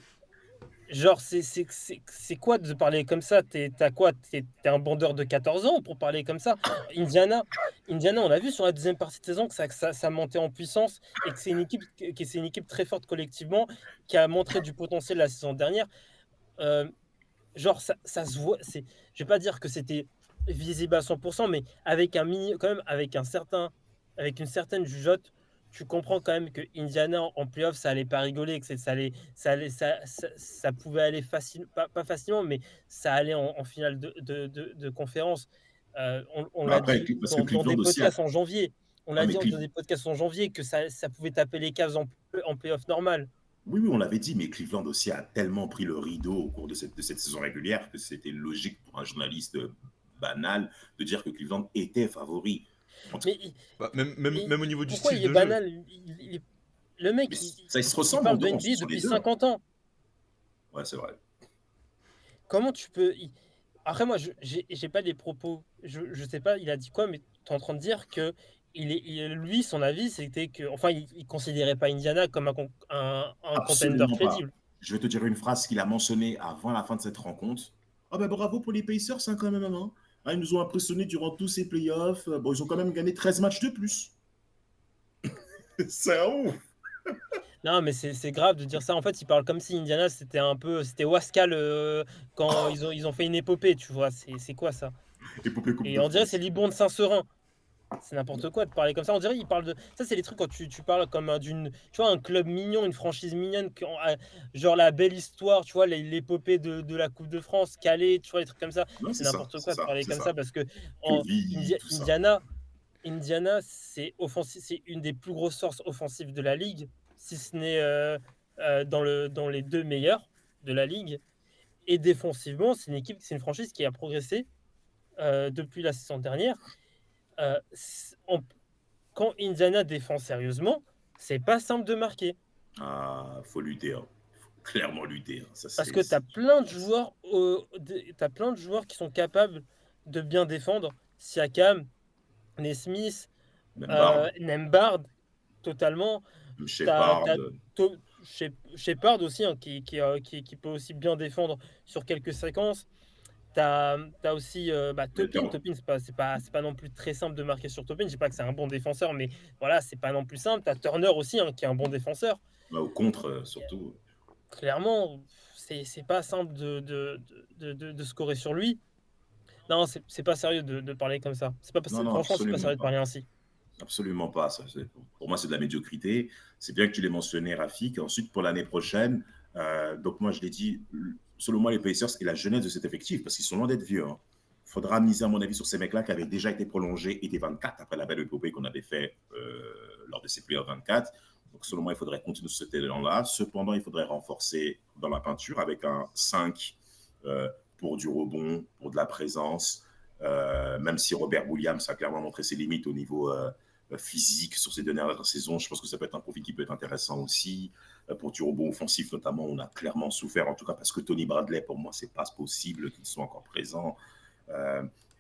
genre, c'est quoi de parler comme ça? T'as quoi? T'es un bandeur de 14 ans pour parler comme ça? Indiana, on a vu sur la deuxième partie de saison que ça montait en puissance, et que c'est une équipe très forte collectivement, qui a montré du potentiel la saison dernière. Genre, ça se voit. Je vais pas dire que c'était visible à 100%, mais quand même, avec une certaine jugeote, tu comprends quand même que Indiana en playoff, ça allait pas rigoler, que ça pouvait aller pas facilement, mais ça allait en finale de conférence. On l'a Après, dit parce que dans des Cleveland aussi podcasts en janvier. On l'a mais dit dans des podcasts en janvier que ça pouvait taper les Cavs en playoff normal. Oui, on l'avait dit, mais Cleveland aussi a tellement pris le rideau au cours de cette saison régulière que c'était logique pour un journaliste banal de dire que Cleveland était favori. Mais Même au niveau du pourquoi style il est de banal? Le mec, Mais ça, il se il ressemble parle en de dehors, NBA sur les depuis deux. 50 ans. Ouais, c'est vrai. Comment tu peux... Après, moi, j'ai pas des propos. Je sais pas, il a dit quoi, mais tu es en train de dire que lui, son avis, c'était que, enfin, il considérait pas Indiana comme un contender Absolument pas. crédible. Je vais te dire une phrase qu'il a mentionnée avant la fin de cette rencontre. Ah ben bravo pour les Pacers, hein, quand même. Hein. Ah, ils nous ont impressionnés durant tous ces playoffs. Bon, ils ont quand même gagné 13 matchs de plus. C'est ouf. Non, mais c'est grave de dire ça. En fait, il parle comme si Indiana, c'était Wascal quand ils ont fait une épopée, tu vois. C'est quoi ça? Épopée Coupe Et de on dirait c'est France. Libon de Saint-Seurin. C'est n'importe quoi de parler comme ça. On dirait il parle de ça, c'est les trucs quand tu parles comme tu vois, un club mignon, une franchise mignonne, genre la belle histoire, tu vois, l'épopée de la Coupe de France, Calais, tu vois, les trucs comme ça. Ouais, C'est c'est ça, n'importe c'est quoi de ça, parler c'est comme ça. ça parce que en Covid, tout ça. Indiana, c'est offensif, c'est une des plus grosses forces offensives de la ligue, si ce n'est dans les deux meilleurs de la ligue. Et défensivement, c'est une franchise qui a progressé depuis la saison dernière. Euh, c- on- Quand Indiana défend sérieusement, c'est pas simple de marquer. Ah, faut lutter. Hein. Faut clairement lutter. Hein. Ça, Parce c'est. que t'as plein de joueurs qui sont capables de bien défendre. Siakam, Nesmith, Même Barbe, Nembhard, totalement. Shepard. T'as Shepard aussi, hein, qui peut aussi bien défendre sur quelques séquences. T'as aussi Toppin. Terreau. Toppin, c'est pas non plus très simple de marquer sur Toppin. Je dis pas que c'est un bon défenseur, mais voilà, c'est pas non plus simple. T'as Turner aussi, hein, qui est un bon défenseur. Bah, au contre, surtout. Clairement, c'est pas simple de scorer sur lui. Non, c'est pas sérieux de parler comme ça. Non, non, Franchement, c'est pas absolument sérieux de pas. parler ainsi. Absolument pas. Ça, pour moi, c'est de la médiocrité. C'est bien que tu l'aies mentionné, Rafik. Ensuite, pour l'année prochaine, donc moi, je l'ai dit, selon moi, les Pacers et la jeunesse de cet effectif, parce qu'ils sont loin d'être vieux. Hein. Faudra miser, à mon avis, sur ces mecs-là qui avaient déjà été prolongés et des 24 après la belle épopée qu'on avait fait lors de ces playoffs 24. Donc, selon moi, il faudrait continuer sur cet élan-là. Cependant, il faudrait renforcer dans la peinture avec un 5 pour du rebond, pour de la présence. Même si Robert Williams a clairement montré ses limites au niveau physique sur ces dernières saisons, je pense que ça peut être un profil qui peut être intéressant aussi. Pour du rebond offensif, notamment, on a clairement souffert, en tout cas parce que Tony Bradley, pour moi, c'est pas possible qu'il soit encore présent.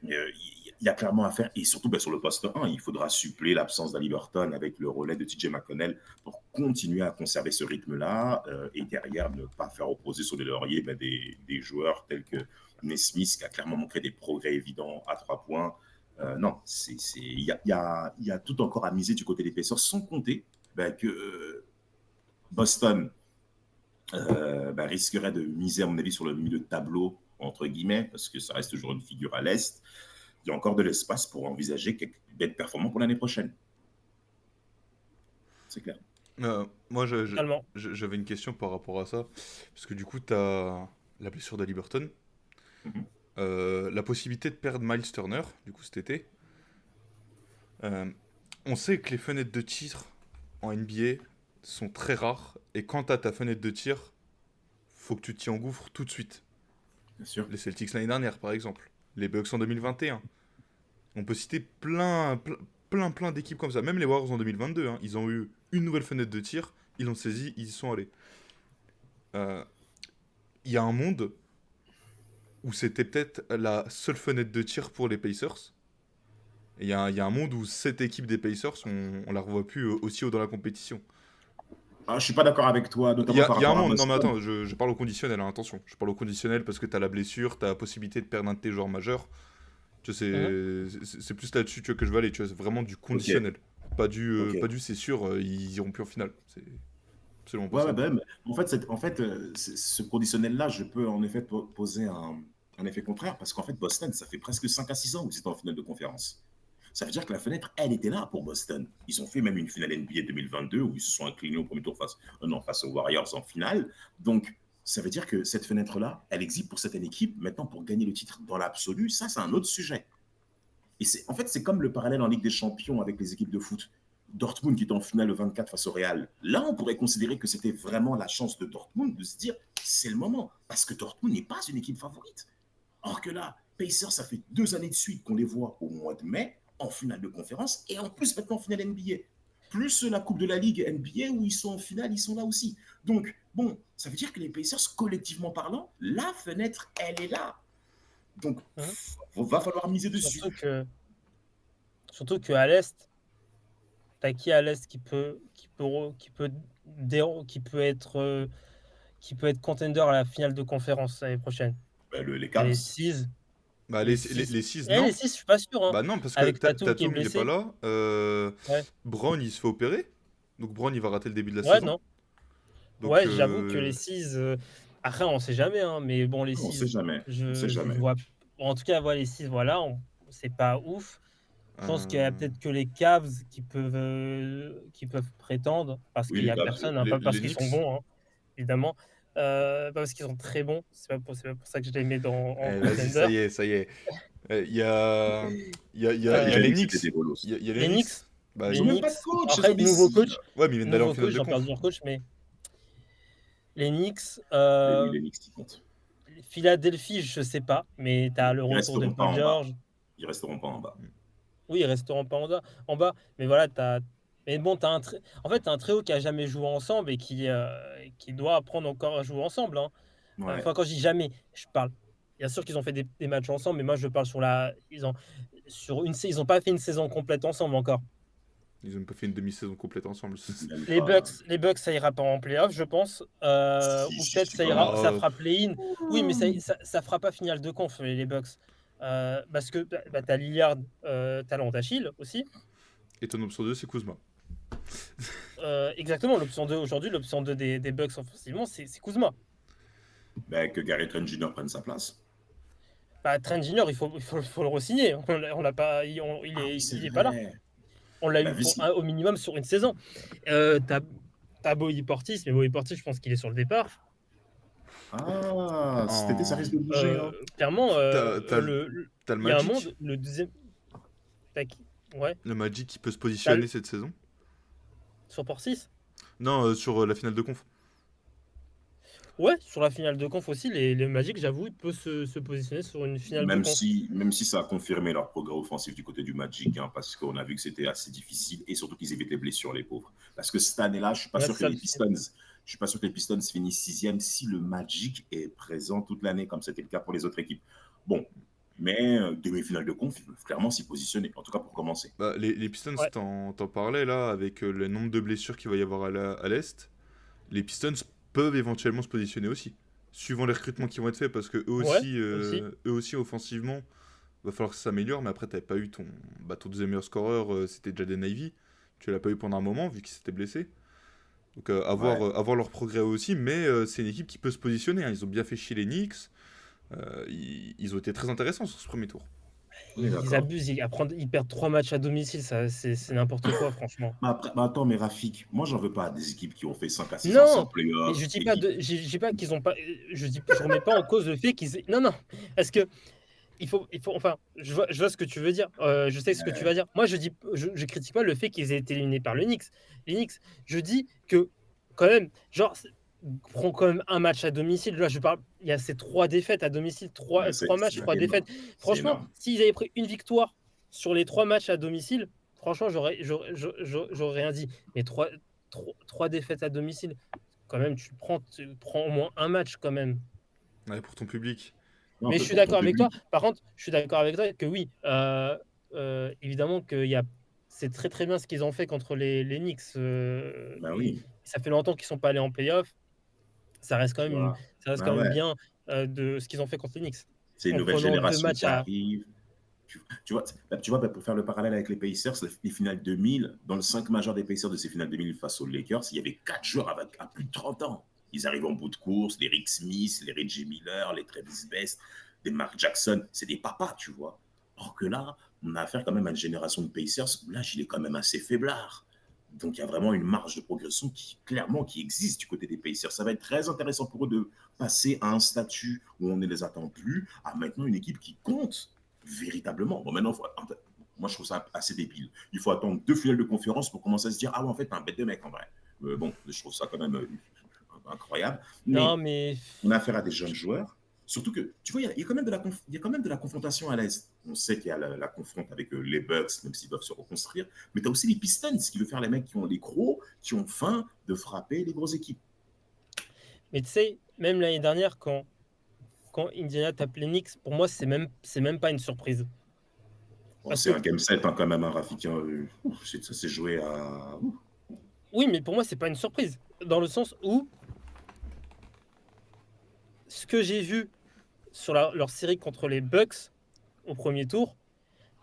Il y a clairement à faire, et surtout sur le poste 1, il faudra suppléer l'absence d'Haliburton avec le relais de TJ McConnell pour continuer à conserver ce rythme-là et derrière ne pas faire opposer sur les lauriers des joueurs tels que Nesmith qui a clairement montré des progrès évidents à 3 points. Non, il y a tout encore à miser du côté des Pacers, sans compter que Boston risquerait de miser, à mon avis, sur le milieu de tableau, entre guillemets, parce que ça reste toujours une figure à l'Est. Il y a encore de l'espace pour envisager d'être performant pour l'année prochaine. C'est clair. Moi, Totalement. j'avais une question par rapport à ça. Parce que du coup, tu as la blessure d'Haliburton. La possibilité de perdre Miles Turner, du coup, cet été. On sait que les fenêtres de tir en NBA sont très rares. Et quand tu as ta fenêtre de tir, faut que tu t'y engouffres tout de suite. Bien sûr. Les Celtics l'année dernière, par exemple. Les Bucks en 2021. On peut citer plein d'équipes comme ça. Même les Warriors en 2022. Hein. Ils ont eu une nouvelle fenêtre de tir. Ils l'ont saisie, ils y sont allés. Il y a un monde où c'était peut-être la seule fenêtre de tir pour les Pacers. Et il y a un monde où cette équipe des Pacers, on la revoit plus aussi haut dans la compétition. Ah, je suis pas d'accord avec toi, Il notamment par y a un rapport à monde, non mais Boston. attends, je parle au conditionnel, hein, attention. Je parle au conditionnel parce que t'as la blessure, t'as la possibilité de perdre un de tes joueurs majeurs. Tu vois, c'est plus là-dessus que je veux aller, tu vois, c'est vraiment du conditionnel. Pas du c'est sûr, ils iront plus en finale. C'est absolument pas ça. En fait, ce conditionnel-là, je peux en effet poser un effet contraire, parce qu'en fait, Boston, ça fait presque 5 à 6 ans qu'ils étaient en finale de conférence. Ça veut dire que la fenêtre, elle était là pour Boston. Ils ont fait même une finale NBA 2022 où ils se sont inclinés au premier tour face aux Warriors en finale. Donc, ça veut dire que cette fenêtre-là, elle existe pour certaines équipes. Maintenant, pour gagner le titre dans l'absolu, ça, c'est un autre sujet. Et en fait, c'est comme le parallèle en Ligue des Champions avec les équipes de foot. Dortmund qui est en finale le 24 face au Real. Là, on pourrait considérer que c'était vraiment la chance de Dortmund de se dire c'est le moment. Parce que Dortmund n'est pas une équipe favorite. Or que là, Pacers, ça fait 2 années de suite qu'on les voit au mois de mai en finale de conférence et en plus maintenant en finale NBA. Plus la Coupe de la Ligue NBA où ils sont en finale, ils sont là aussi. Donc, bon, ça veut dire que les Pacers, collectivement parlant, la fenêtre, elle est là. Donc, Hein. va falloir miser dessus. Surtout qu'à l'Est, t'as qui à l'Est qui peut être, contender à la finale de conférence l'année prochaine? Ben, les T'as les Cavs, 6, Bah, les les 6. 6, Les non. 6, je suis pas sûr, hein. Bah, non, parce que Avec Tatum qui est Tatum, il est pas blessé. là. Ouais. Brown, il se fait opérer. Donc, Brown, il va rater le début de la Ouais, saison. non. Donc, Ouais, j'avoue que les 6, après on sait jamais, hein, mais bon les on sait 6, jamais. On sait je jamais. vois en tout cas, voilà les 6, voilà, c'est pas ouf. Je pense qu'il y a euh, peut-être que les Cavs qui peuvent prétendre parce Oui, qu'il y les a Cavs. personne, hein, pas parce les qu'ils sont Knicks. bons, hein, évidemment, pas parce qu'ils sont très bons, c'est pas pour ça que je les mets en Vas-y, contender. ça y est. Il y a, il y a J'ai les dit que c'était Knicks. des bolos. Il y a les Les Knicks. Knicks Bah, Ils les ont même pas de Knicks, coach, ils ont après des cils. ouais, mais ils viennent d'aller en finale de ils ont conf. perdu leur coach, mais les Knicks, Les Knicks qui comptent. Philadelphie, je sais pas, mais tu as le Ils retour de resteront pas Paul en bas. George. Ils resteront pas en bas. Oui, ils resteront pas en bas, mais voilà, mais bon, en fait, tu un trio qui a jamais joué ensemble et qui doit apprendre encore à jouer ensemble, hein. Ouais. Enfin, quand je dis jamais, je parle bien sûr qu'ils ont fait des matchs ensemble, mais moi je parle ils ont pas fait une saison complète ensemble encore. Ils ont pas fait une demi-saison complète ensemble. Même Les pas. Bucks, ça ira pas en playoff, je pense, Si, ou si, peut-être si, ça quand ira, même. ça Ah, fera play-in. Oui, mais ça fera pas finale de conf, les Bucks. Parce que tu as Lillard, talent d'Achille aussi. et ton option 2, c'est Kuzma. Exactement, l'option 2 des Bucks offensivement, c'est Kuzma. Ben, que Gary Trent Jr. prenne sa place. Bah, Trent Jr., faut le re-signer. On l'a pas, Ah oui, c'est il est pas là. vrai. On l'a Ben, eu vu au minimum sur une saison. T'as Bobby Portis, mais Bobby Portis, je pense qu'il est sur le départ. Ah, cet été, ça risque de bouger. Hein. Clairement, T'as le il y a un Magic. monde, le deuxième. Ouais, Le Magic qui peut se t'as positionner cette saison. sur Portis. Non, sur la finale de conf. Ouais, sur la finale de conf aussi, le Magic, j'avoue, il peut se positionner sur une finale de conf. Même si ça a confirmé leur progrès offensif du côté du Magic, hein, parce qu'on a vu que c'était assez difficile et surtout qu'ils avaient des blessures, les pauvres. Parce que cette année-là, je suis pas sûr que les Pistons finissent 6e si le Magic est présent toute l'année, comme c'était le cas pour les autres équipes. Bon, mais demi-finale de conf, ils peuvent clairement s'y positionner, en tout cas pour commencer. Bah, les Pistons, Ouais. t'en parlais là, avec le nombre de blessures qu'il va y avoir à l'Est. Les Pistons peuvent éventuellement se positionner aussi, suivant les recrutements qui vont être faits, parce que Aussi. eux aussi offensivement, va falloir que ça s'améliore, mais après, t'avais pas eu ton deuxième meilleur scoreur, c'était Jaden Ivey. Tu l'as pas eu pendant un moment, vu qu'il s'était blessé. Donc, avoir leur progrès aussi, mais c'est une équipe qui peut se positionner. Hein. Ils ont bien fait chier les Knicks. Ils ont été très intéressants sur ce premier tour. Ils abusent, ils perdent 3 matchs à domicile, c'est n'importe quoi, franchement. Attends, mais Rafik, moi, j'en veux pas des équipes qui ont fait 5 à 6 ans Non, sans mais playoff. je dis pas qu'ils ont pas. Je remets pas en cause le fait qu'ils aient. Non, non, parce que enfin, je vois ce que tu veux dire. Je sais ce que tu vas dire. Moi, je critique pas le fait qu'ils aient été éliminés par le Knicks. Les Knicks, je dis que quand même, genre, prends quand même un match à domicile. Là, je parle, il y a ces 3 défaites à domicile, 3 matchs, 3 défaites. Franchement, s'ils avaient pris une victoire sur les 3 matchs à domicile, franchement, j'aurais rien dit. Mais 3 défaites à domicile, quand même, tu prends au moins un match quand même. Ouais, pour ton public. Non, Mais je suis d'accord avec toi. Par contre, je suis d'accord avec toi que oui, évidemment que c'est très très bien ce qu'ils ont fait contre les Knicks. Oui. Ça fait longtemps qu'ils ne sont pas allés en playoff. Ça reste quand même, bien de ce qu'ils ont fait contre les Knicks. C'est une nouvelle génération qui arrive. Tu vois, pour faire le parallèle avec les Pacers, les finales 2000, dans le 5 majeur des Pacers de ces finales 2000 face aux Lakers, il y avait 4 joueurs à plus de 30 ans. Ils arrivent en bout de course, les Rick Smith, les Reggie Miller, les Travis Best, les Mark Jackson, c'est des papas, tu vois. Or que là, on a affaire quand même à une génération de Pacers où l'âge, il est quand même assez faiblard. Donc, il y a vraiment une marge de progression qui existe du côté des Pacers. Ça va être très intéressant pour eux de passer à un statut où on ne les attend plus à maintenant une équipe qui compte véritablement. Bon, maintenant, moi, je trouve ça assez débile. Il faut attendre 2 finales de conférence pour commencer à se dire « Ah ouais, en fait, t'es un bête de mec, en vrai. » Bon, je trouve ça quand même incroyable. Mais on a affaire à des jeunes joueurs. Surtout que, tu vois, il y a quand même de la confrontation à l'Est. On sait qu'il y a la confronte avec les Bucks, même s'ils doivent se reconstruire. Mais tu as aussi les Pistons qui veulent faire les mecs qui ont les crocs, qui ont faim de frapper les grosses équipes. Mais tu sais, même l'année dernière, quand quand Indiana tape les Knicks, pour moi, c'est même pas une surprise. Bon, Parce c'est que un game set quand même, un Rafiki. Ça s'est joué à. oui, mais pour moi, c'est pas une surprise. Dans le sens où ce que j'ai vu sur leur série contre les Bucks au premier tour,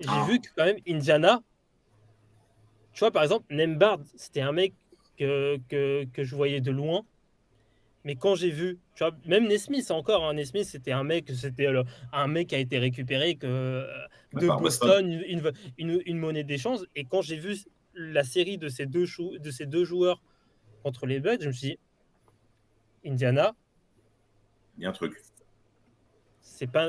j'ai vu que quand même Indiana, tu vois, par exemple, Nembhard, c'était un mec que je voyais de loin. Mais quand j'ai vu, tu vois, même Nesmith encore, hein, Nesmith, c'était un mec qui a été récupéré de Par Boston. Boston, une monnaie d'échange. Et quand j'ai vu la série de ces deux joueurs contre les Bucks, je me suis dit, Indiana, Il y a un truc. là,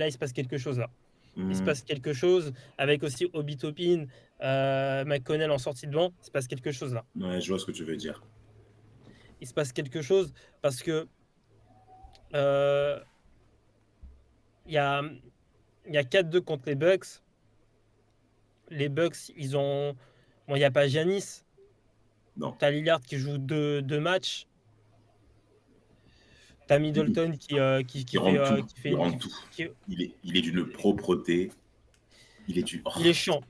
il se passe quelque chose là. Il se Hmm. passe quelque chose avec aussi Obi Toppin, McConnell en sortie de banc. Il se passe quelque chose là. Ouais, je vois ce que tu veux dire. Il se passe quelque chose parce que euh, il y a, il y a 4-2 contre les Bucks. Les Bucks, ils ont. Bon, il n'y a pas Giannis. Non. T'as Lillard qui joue deux matchs. T'as Middleton qui Il rentre tout. Il rentre tout. qui- Il est d'une propreté. Il est du. Il est chiant.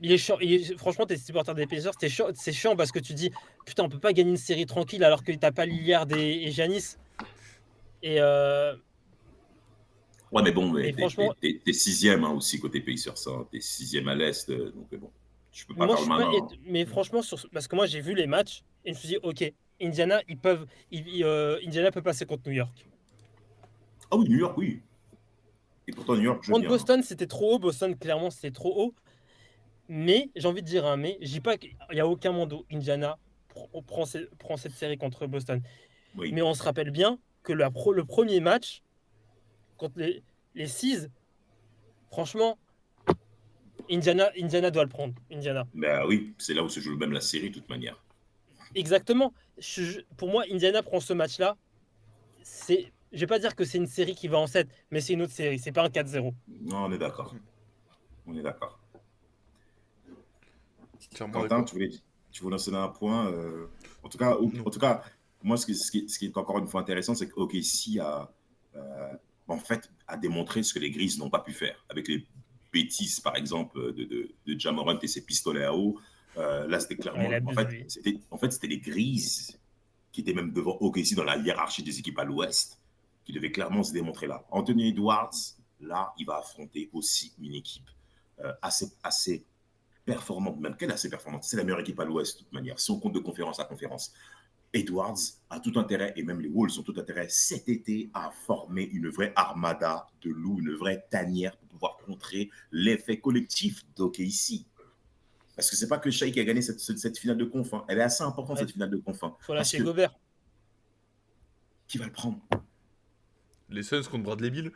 Franchement, t'es supporter des Pacers, c'est chiant parce que tu dis putain, on peut pas gagner une série tranquille alors que t'as pas Lillard et Giannis. Et Ouais, mais bon, et franchement, t'es sixième hein, aussi côté Pacers. Hein. T'es sixième à l'Est. Donc bon, je peux pas moi faire je le suis pas. malin. Mais franchement, parce que moi j'ai vu les matchs et je me suis dit ok, Indiana, Indiana peut passer contre New York. Ah oui, New York, oui. Et pourtant, New York joue Contre bien. Boston, c'était trop haut. Boston, clairement, c'était trop haut. Mais j'ai envie de dire un mais. Je dis pas qu'il n'y a aucun monde où Indiana prend cette série contre Boston. Oui. Mais on se rappelle bien que le premier match contre les Seas, franchement, Indiana doit le prendre. Indiana. Ben oui, c'est là où se joue même la série, de toute manière. Exactement. Pour moi, Indiana prend ce match-là. Je vais pas dire que c'est une série qui va en 7, mais c'est une autre série. C'est pas un 4-0. Non, on est d'accord. On est d'accord. Clairement Quentin, d'accord. tu voulais lancer un point. En tout cas, moi, ce qui est encore une fois intéressant, c'est que OKC a démontré ce que les Grises n'ont pas pu faire. Avec les bêtises, par exemple, de Ja Morant et ses pistolets à eau. Là, c'était clairement. En fait, c'était les Grises qui étaient même devant OKC dans la hiérarchie des équipes à l'Ouest, qui devaient clairement se démontrer là. Anthony Edwards, là, il va affronter aussi une équipe assez performante, même qu'elle est assez performante. C'est la meilleure équipe à l'Ouest, de toute manière, si on compte de conférence à conférence. Edwards a tout intérêt, et même les Wolves ont tout intérêt cet été à former une vraie armada de loups, une vraie tanière pour pouvoir contrer l'effet collectif d'OKC. Parce que c'est pas que Shai qui a gagné cette finale de conf. Hein. Elle est assez importante, cette finale de conf. Hein. Faut lâcher Gobert. Qui va le prendre? Les Suns contre Bradley Beal.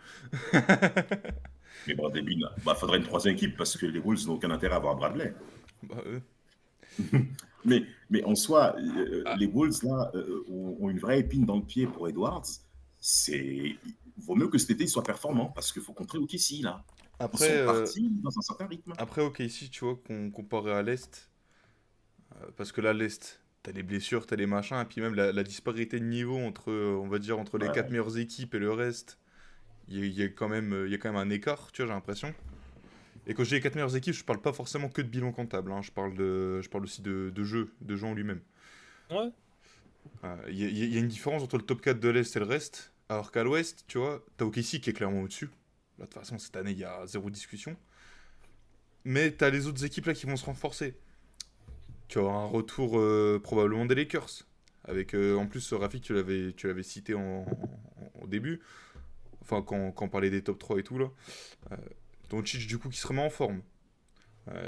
Mais Bradley Beal, faudrait une troisième équipe parce que les Wolves n'ont aucun intérêt à avoir Bradley. mais en soi, les Wolves là ont une vraie épine dans le pied pour Edwards. Il vaut mieux que cet été il soit performant parce qu'il faut contrer OKC là. Après, ils sont partis dans un certain rythme. Après OKC, tu vois, qu'on comparait à l'Est, parce que là, l'Est, t'as les blessures, t'as les machins, et puis même la disparité de niveau entre, on va dire, entre les 4 meilleures équipes et le reste, il y a quand même un écart, tu vois, j'ai l'impression. Et quand je dis les 4 meilleures équipes, je parle pas forcément que de bilan comptable, hein, je parle aussi de jeu en lui-même. Ouais. Il y a une différence entre le top 4 de l'Est et le reste, alors qu'à l'Ouest, tu vois, t'as OKC qui est clairement au-dessus. Là, de toute façon, cette année, il y a zéro discussion. Mais t'as les autres équipes là qui vont se renforcer. Tu as un retour probablement des Lakers. Avec, en plus, Rafi, tu l'avais cité au début. Enfin, quand on parlait des top 3 et tout, là. Doncic, du coup, qui se remet en forme.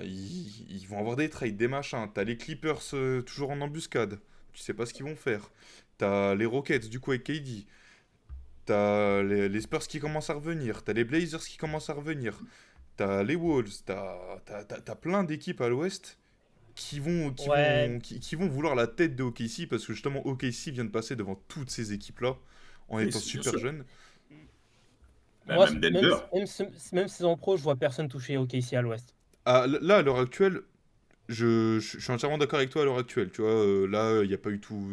Ils vont avoir des trades, des machins. T'as les Clippers toujours en embuscade. Tu sais pas ce qu'ils vont faire. T'as les Rockets, du coup, avec KD. T'as les Spurs qui commencent à revenir. T'as les Blazers qui commencent à revenir. T'as les Wolves. T'as plein d'équipes à l'Ouest qui vont vouloir la tête de OKC parce que justement OKC vient de passer devant toutes ces équipes-là en étant super jeune. Moi, même saison pro, je vois personne toucher OKC à l'Ouest. Ah, là, à l'heure actuelle, je suis entièrement d'accord avec toi à l'heure actuelle. Tu vois, là, il n'y a pas eu tous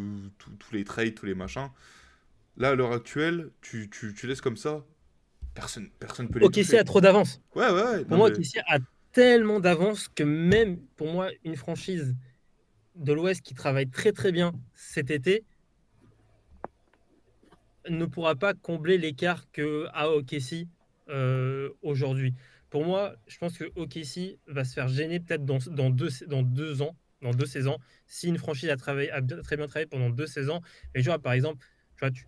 les trades, tous les machins. Là, à l'heure actuelle, tu laisses comme ça. personne peut les OKC toucher. a trop d'avance. Ouais, ouais, Pour non, moi, mais OKC a tellement d'avance que même pour moi, une franchise de l'Ouest qui travaille très très bien cet été ne pourra pas combler l'écart que a OKC aujourd'hui. Pour moi, je pense que OKC va se faire gêner peut-être dans 2 ans, dans 2 saisons, si une franchise a très bien travaillé pendant 2 saisons. Mais tu vois, par exemple,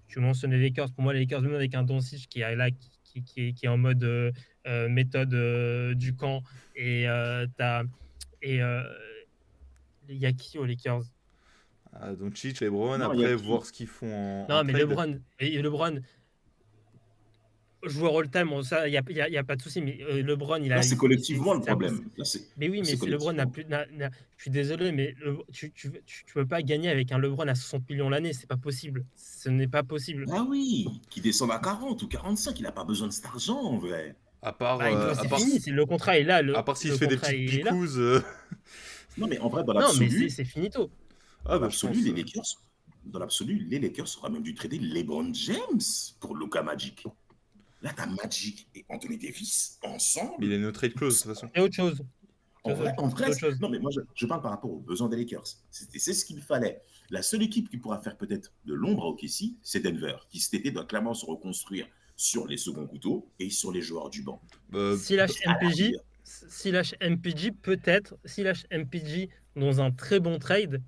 tu mentionnes les Lakers. Pour moi, les Lakers, même avec un Doncic qui est là, qui est en mode méthode du camp, et et il y a qui aux Lakers? Doncic, LeBron, Non, il y a après, qui? voir ce qu'ils font en Non, mais trade. LeBron, joueur all-time, ça, y a pas de souci. Mais LeBron, Là, c'est collectivement le c'est problème. mais oui, mais C'est si LeBron n'a collectivement. plus, je suis désolé, mais tu peux pas gagner avec un LeBron à 60 millions l'année, c'est pas possible. Ce n'est pas possible. Ah oui, qui descend à 40 ou 45, il n'a pas besoin de cet argent en vrai. À part, Bah, à c'est part, fini, le contrat est là, à part s'il le se fait des contrat petites est là. picouses. Non, mais en vrai, Non, mais c'est finito. Ah, bah, je l'absolu, pense. dans l'absolu, les Lakers auraient même dû trader LeBron James pour Luka Magic. Là, t'as Magic et Anthony Davis Mais il ensemble. a une trade clause, de toute façon. C'est autre chose. En vrai, C'est autre chose. non, mais moi, je parle par rapport aux besoins des Lakers. C'est ce qu'il fallait. La seule équipe qui pourra faire peut-être de l'ombre à OKC, c'est Denver, qui cet été doit clairement se reconstruire sur les seconds couteaux et sur les joueurs du banc. Bah, S'il lâche À la MPJ, rigueur. s'il lâche MPJ, peut-être, s'il lâche MPJ dans un très bon trade,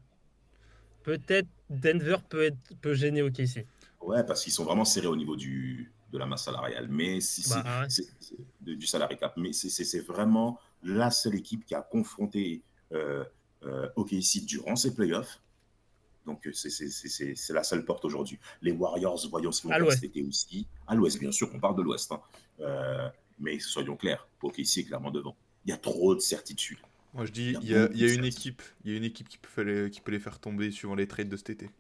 peut-être Denver peut gêner OKC. Ouais, parce qu'ils sont vraiment serrés au niveau de la masse salariale, mais Bah, ouais. du salary cap. Mais c'est vraiment la seule équipe qui a confronté OKC durant ces playoffs. Donc, c'est la seule porte aujourd'hui. Les Warriors, voyons ce qu'ils vont À faire l'Ouest. cet été aussi. À l'Ouest, bien sûr, on parle de l'Ouest. Hein. Mais soyons clairs, OKC est clairement devant. Il y a trop de certitudes. moi, je dis, Il y a beaucoup il y a de une certitudes. équipe, il y a une équipe qui peut les faire tomber suivant les trades de cet été.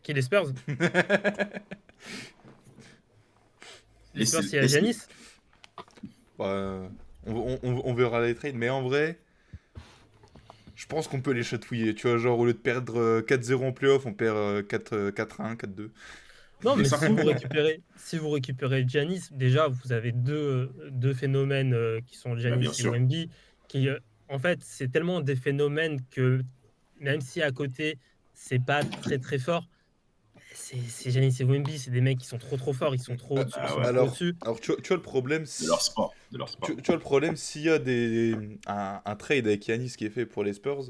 Qui les Spurs? Les Spurs, il y a Giannis. Bah, on verra les trades, mais en vrai, je pense qu'on peut les chatouiller. Tu vois, genre, au lieu de perdre 4-0 en playoff, on perd 4-1, 4-2. Non, Mais mais ça si vous récupérez Giannis, déjà, vous avez deux phénomènes qui sont Bah, Giannis bien et sûr. Wemby, qui, en fait, c'est tellement des phénomènes que même si à côté, c'est pas très très fort, c'est Giannis et Wemby, c'est des mecs qui sont trop forts, ils sont trop au-dessus. Ah ouais. Au-dessus. Alors tu vois le problème, De leur sport. De leur sport. tu vois le problème, s'il y a un trade avec Yanis qui est fait pour les Spurs,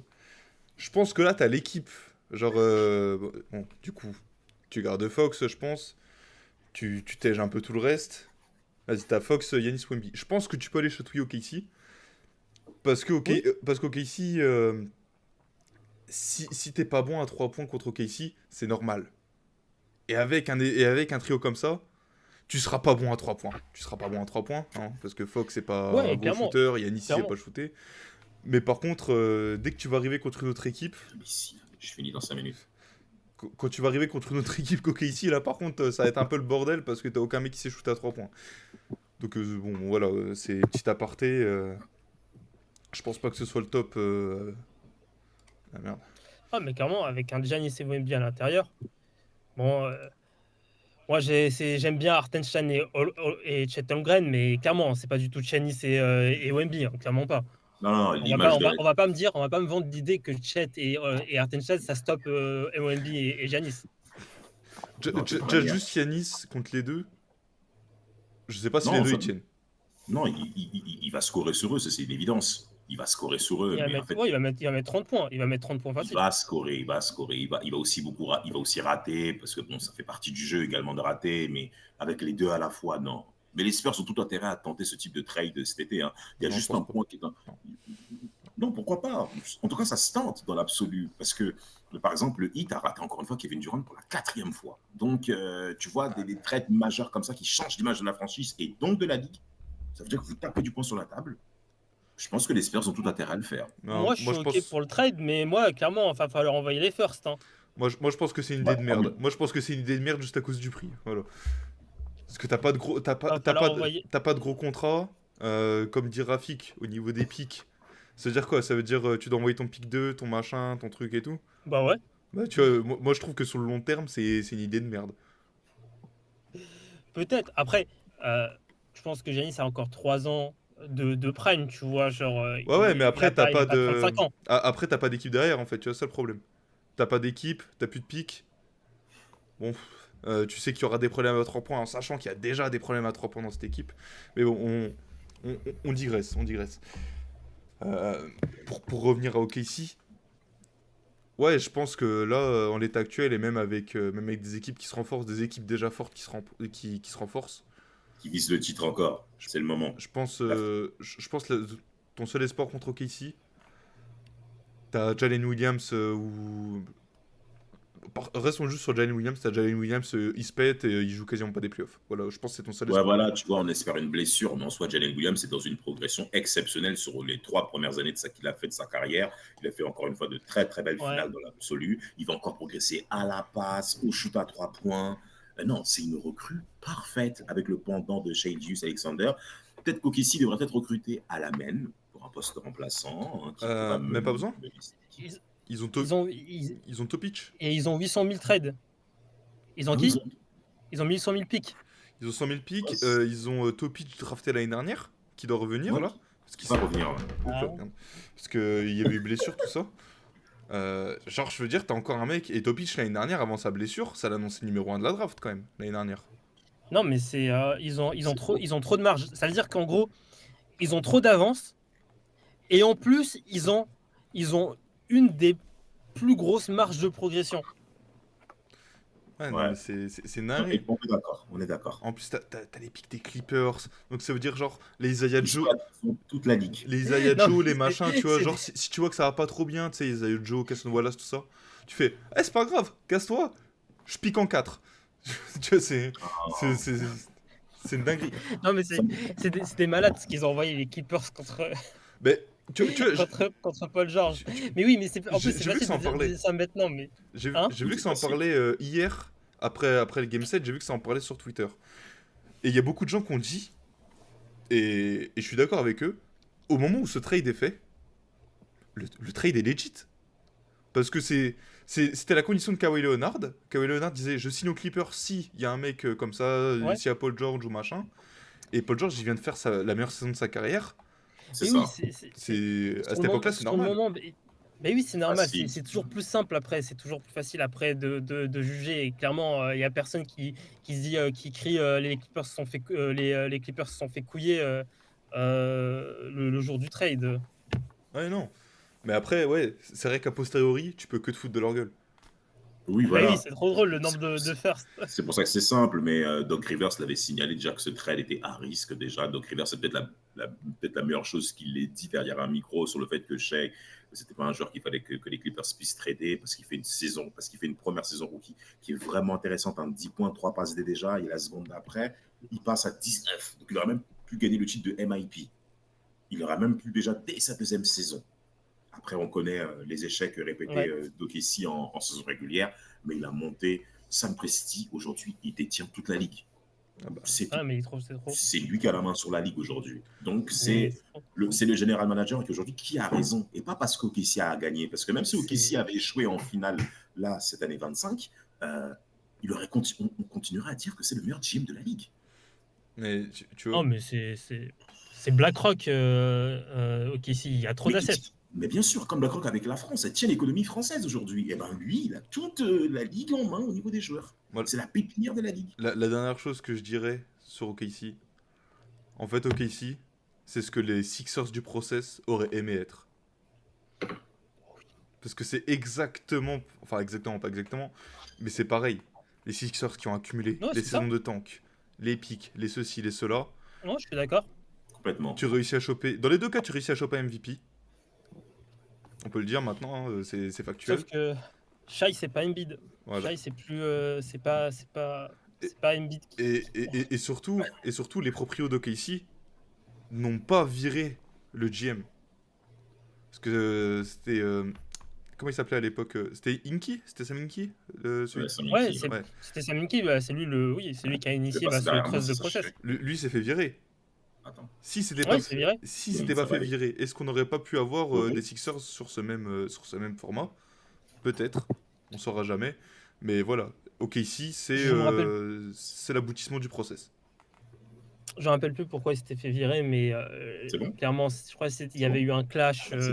je pense que là, t'as l'équipe. Genre, bon, du coup, tu gardes Fox, je pense. Tu tèges un peu tout le reste. Vas-y, t'as Fox, Yanis, Wemby. Je pense que tu peux aller chatouiller OKC. Parce que Oui. OKC, si t'es pas bon à 3 points contre OKC, c'est normal. Et avec un trio comme ça, tu seras pas bon à 3 points. Tu seras pas bon à 3 points, hein, parce que Fox c'est pas un Ouais, gros clairement. shooter, Yanis il sait Clairement. pas shooter. Mais par contre, dès que tu vas arriver contre une autre équipe, Mais si, je finis dans 5 minutes. quand tu vas arriver contre une autre équipe qu'OKC, là par contre, ça va être un peu le bordel parce que t'as aucun mec qui sait shooter à 3 points. Donc bon, voilà, c'est petit aparté. Je pense pas que ce soit le top. Ah merde. Ah, mais clairement, avec un Giannis et Wemby à l'intérieur, bon, moi j'aime bien Hartenstein et Chet Holmgren, mais clairement, c'est pas du tout Giannis et Wemby, hein, clairement pas. Non, l'image de. On va pas me vendre l'idée que Chet et Hartenstein, ça stoppe Wemby et Giannis. Non, de toute Déjà manière. juste Yanis contre les deux, je sais pas si Non, les deux enfin, ils tiennent. non, il va scorer sur eux, ça c'est une évidence. Il va scorer sur eux, Il va mais en mettre, fait, ouais, il va mettre 30 points. Il va mettre 30 points il facile. va scorer, il va aussi il va aussi rater, parce que bon, ça fait partie du jeu également de rater, mais avec les deux à la fois, non. Mais les Spurs ont tout intérêt à tenter ce type de trade cet été. Hein. Il y a Non, juste je un pense pas. point qui est. Non, pourquoi pas? En tout cas, ça se tente dans l'absolu. Parce que, par exemple, le Heat a raté encore une fois Kevin Durant pour la 4e fois. Donc, tu vois, des trades majeurs comme ça qui changent l'image de la franchise et donc de la ligue. Ça veut dire que vous tapez du poing sur la table. Je pense que les Spurs ont tout intérêt à le faire. Non, Moi, je suis OK pour le trade, mais moi, clairement, il va falloir envoyer les firsts. Hein. Moi, je pense que c'est une Bah, idée de merde. Moi, je pense que c'est une idée de merde juste à cause du prix. Voilà. Parce que t'as pas de gros, Va falloir envoyer. t'as pas de gros contrats, comme dit Rafik, au niveau des pics. Ça veut dire quoi? Ça veut dire tu dois envoyer ton pic 2, ton machin, ton truc et tout. Bah ouais. Bah, tu vois, moi je trouve que sur le long terme, c'est une idée de merde. peut-être. Après, je pense que Giannis a encore 3 ans de prime, tu vois, genre, Ouais, mais il a après, t'as pas il pas a pas de... 35 ans. Après, t'as pas d'équipe derrière, en fait, tu vois, ça le problème. T'as pas d'équipe, t'as plus de pique. Bon, tu sais qu'il y aura des problèmes à 3 points, en sachant qu'il y a déjà des problèmes à 3 points dans cette équipe. Mais bon, on digresse, on digresse. Euh, pour revenir à OKC, ouais, je pense que là, en l'état actuel, et même avec des équipes qui se renforcent, des équipes déjà fortes qui se renforcent, Qui vise le titre encore. je, C'est le moment. La- je pense ton seul espoir contre OKC, t'as Jalen Williams ou... Restons juste sur Jalen Williams, t'as Jalen Williams, il se pète et il joue quasiment pas des playoffs. Voilà, je pense que c'est ton seul Ouais, espoir. voilà, tu vois, on espère une blessure, mais en soi, Jalen Williams est dans une progression exceptionnelle sur les 3 premières années de ça qu'il a fait de sa carrière. Il a fait encore une fois de très très belles Ouais. finales dans l'absolu. Il va encore progresser à la passe, au shoot à 3 points. Non, c'est une recrue parfaite avec le pendant de Shai Alexander. Peut-être qu'OKC devrait être recruté à la main pour un poste remplaçant qui pourra Même pas mener besoin. cette équipe. Ils Ils ont, ils ont ils ils ont Topic. et ils ont 800 000 trades. Ils ont Ah oui, qui? Ils ont 800 000 pics. Ils ont 100 000 pics. ouais, Ils ont Topic drafté l'année dernière, qui doit revenir ouais, là. Parce qui qu'il va revenir. Ouais. Ah. merde. Parce qu'il y avait eu blessure, tout ça. Genre, je veux dire, t'as encore un mec. Et Topic l'année dernière, avant sa blessure, ça l'annonçait numéro 1 de la draft quand même, l'année dernière. Non, mais c'est ils ont C'est trop. ils ont trop de marge. Ça veut dire qu'en gros, ils ont trop d'avance et en plus, ils ont une des plus grosses marges de progression. Ouais, non, Ouais. mais c'est On dingue. est d'accord, on est d'accord. En plus, t'as les pics des Clippers. Donc ça veut dire, genre, les Isaiah Ils Joe. font toute la ligue. Les Isaiah Non, Joe, mais les machins, tu vois, c'est genre, si tu vois que ça va pas trop bien, tu sais, Isaiah Joe, Cason Wallace, tout ça, tu fais, eh, c'est pas grave, casse-toi, je pique en 4. Tu vois, c'est, c'est, c'est une dinguerie. non, mais Ça- c'est des malades ce qu'ils ont envoyé les Clippers contre Mais, tu vois, contre Paul George. tu- Mais oui, mais c'est en plus c'est j'ai vu que facile ça en de parlait. dire ça maintenant, mais hein? J'ai Oui, vu que c'est ça en facile. parlait hier, après le Game 7, j'ai vu que ça en parlait sur Twitter. Et il y a beaucoup de gens qui ont dit, et je suis d'accord avec eux, au moment où ce trade est fait, le trade est legit. Parce que c'était la condition de Kawhi Leonard. Kawhi Leonard disait je signe aux Clippers si il y a un mec comme ça, Ouais. s'il y a Paul George ou machin. Et Paul George, il vient de faire la meilleure saison de sa carrière. C'est Mais ça. oui, À sur cette le époque-là, moment, c'est sur le normal. moment, mais oui, c'est normal. Facile. C'est toujours plus simple après. C'est toujours plus facile après de juger. Et clairement, il y a personne qui se dit, qui crie, les Clippers se sont fait, les Clippers se sont fait couiller le jour du trade. Ouais, non. Mais après, ouais, c'est vrai qu'à posteriori, tu peux que te foutre de leur gueule. Oui, Bah voilà. oui, c'est trop drôle le nombre C'est de first. c'est pour ça que c'est simple, mais Doc Rivers l'avait signalé déjà que ce trade était à risque déjà. Doc Rivers, c'est peut-être peut-être la meilleure chose qu'il ait dit derrière un micro sur le fait que Shai, c'était pas un joueur qu'il fallait que les Clippers puissent trader parce qu'il fait une saison, parce qu'il fait une première saison rookie qui est vraiment intéressante, un 10 points, 3 passes D déjà, et la seconde d'après, il passe à 19. Donc il aurait même pu gagner le titre de MIP. Il aurait même pu déjà dès sa deuxième saison. Après, on connaît les échecs répétés Ouais. d'Okessi en saison régulière, mais il a monté Sam Presti. Aujourd'hui, il détient toute la ligue. Ah bah. C'est tout. Ah, mais c'est trop. C'est lui qui a la main sur la ligue aujourd'hui. Donc, Mais c'est le général manager qui aujourd'hui qui a raison. Et pas parce qu'Okessi a gagné. Parce que même si Okessi avait échoué en finale, là, cette année 25, on continuerait à dire que c'est le meilleur GM de la ligue. Mais tu vois. non, mais c'est BlackRock. Ok, si, il y a trop d'assets. Mais bien sûr, comme BlackRock avec la France, elle tient l'économie française aujourd'hui. Et ben lui, il a toute la ligue en main au niveau des joueurs. Voilà. C'est la pépinière de la ligue. La dernière chose que je dirais sur OKC, en fait, OKC, c'est ce que les Sixers du process auraient aimé être. Parce que c'est exactement, enfin exactement, pas exactement, mais c'est pareil. Les Sixers qui ont accumulé Ouais, les c'est ça. saisons de tank, les pics, les ceci, les cela. Non, je suis d'accord. Complètement. Tu réussis à choper. Dans les deux cas, tu réussis à choper MVP. On peut le dire maintenant, hein, c'est factuel. Sauf que Shai, c'est pas Embiid. Voilà. Shai, c'est plus. C'est pas Embiid. Et surtout, les proprios d'OKC n'ont pas viré le GM. Parce que c'était. Comment il s'appelait à l'époque C'était Inky C'était Sam Inky Ouais, Sam Ouais, Hinkie, Ouais. c'était Sam Hinkie, c'est lui c'est lui qui a initié passé ce derrière moi, trust de c'est ça, process. Shai. Lui s'est fait virer. Attends. Si c'était Ouais, pas, c'est viré. si Oui, c'était ça pas va fait aller. virer, est-ce qu'on n'aurait pas pu avoir Oui. des Sixers sur ce même format? Peut-être. On saura jamais. Mais voilà. OKC, Je me rappelle, c'est l'aboutissement du process. je me rappelle plus pourquoi il s'était fait virer, mais C'est bon? clairement, je crois qu'il y C'est avait bon? eu un clash Merci.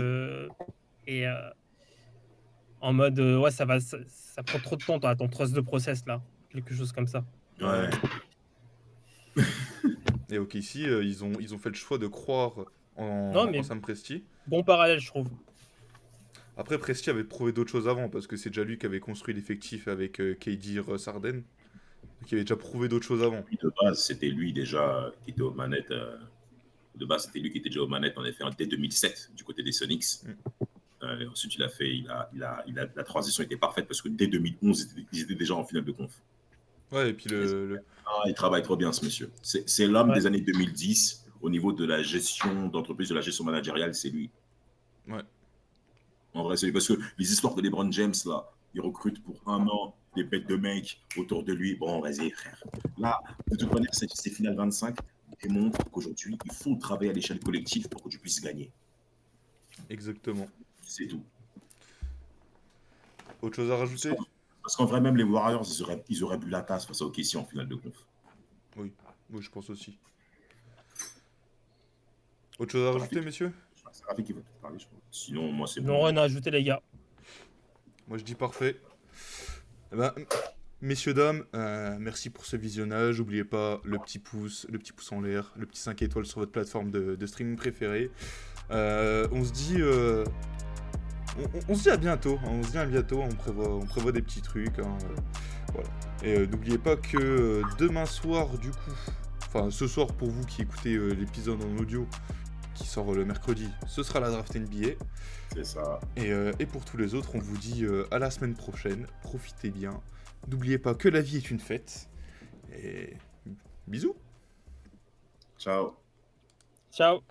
et en mode ouais, ça prend trop de temps, toi, ton trust de process là, quelque chose comme ça. Ouais. Et OKC, ils ont fait le choix de croire Non, en mais Sam Presti. bon parallèle, je trouve. Après, Presti avait prouvé d'autres choses avant, parce que c'est déjà lui qui avait construit l'effectif avec KD, Russ, Harden. Donc il avait déjà prouvé d'autres choses avant. De base, c'était lui déjà qui était aux manettes. De base, c'était lui qui était déjà aux manettes, en effet, dès 2007, du côté des Sonics. Ensuite, la transition était parfaite parce que dès 2011, ils étaient déjà en finale de conf. Ouais, et puis il travaille trop bien, ce monsieur. C'est l'homme Ouais. des années 2010 au niveau de la gestion d'entreprise, de la gestion managériale, c'est lui. Ouais. En vrai, c'est lui. Parce que les histoires de LeBron James, là, il recrute pour un an des bêtes de mecs autour de lui. Bon, vas-y, frère. Là, de toute manière, ces finales 25 démontrent qu'aujourd'hui, il faut travailler à l'échelle collective pour que tu puisses gagner. Exactement. C'est tout. Autre chose à rajouter? Parce qu'en vrai, même les Warriors, ils auraient bu la tasse face à OKC en finale de conf. Oui, je pense aussi. Autre chose à rajouter, messieurs? C'est Rafi qui va te parler, je crois. Sinon, moi, c'est Non, bon. rien à ajouter, les gars. Moi, je dis parfait. Eh ben, messieurs, dames, merci pour ce visionnage. N'oubliez pas le petit pouce en l'air, le petit 5 étoiles sur votre plateforme de streaming préférée. On se dit à bientôt. On se dit à bientôt. On prévoit des petits trucs. Voilà. Et n'oubliez pas que demain soir, du coup, enfin ce soir pour vous qui écoutez l'épisode en audio qui sort le mercredi, ce sera la draft NBA. C'est ça. Et pour tous les autres, on vous dit à la semaine prochaine. Profitez bien. N'oubliez pas que la vie est une fête. Et bisous. Ciao. Ciao.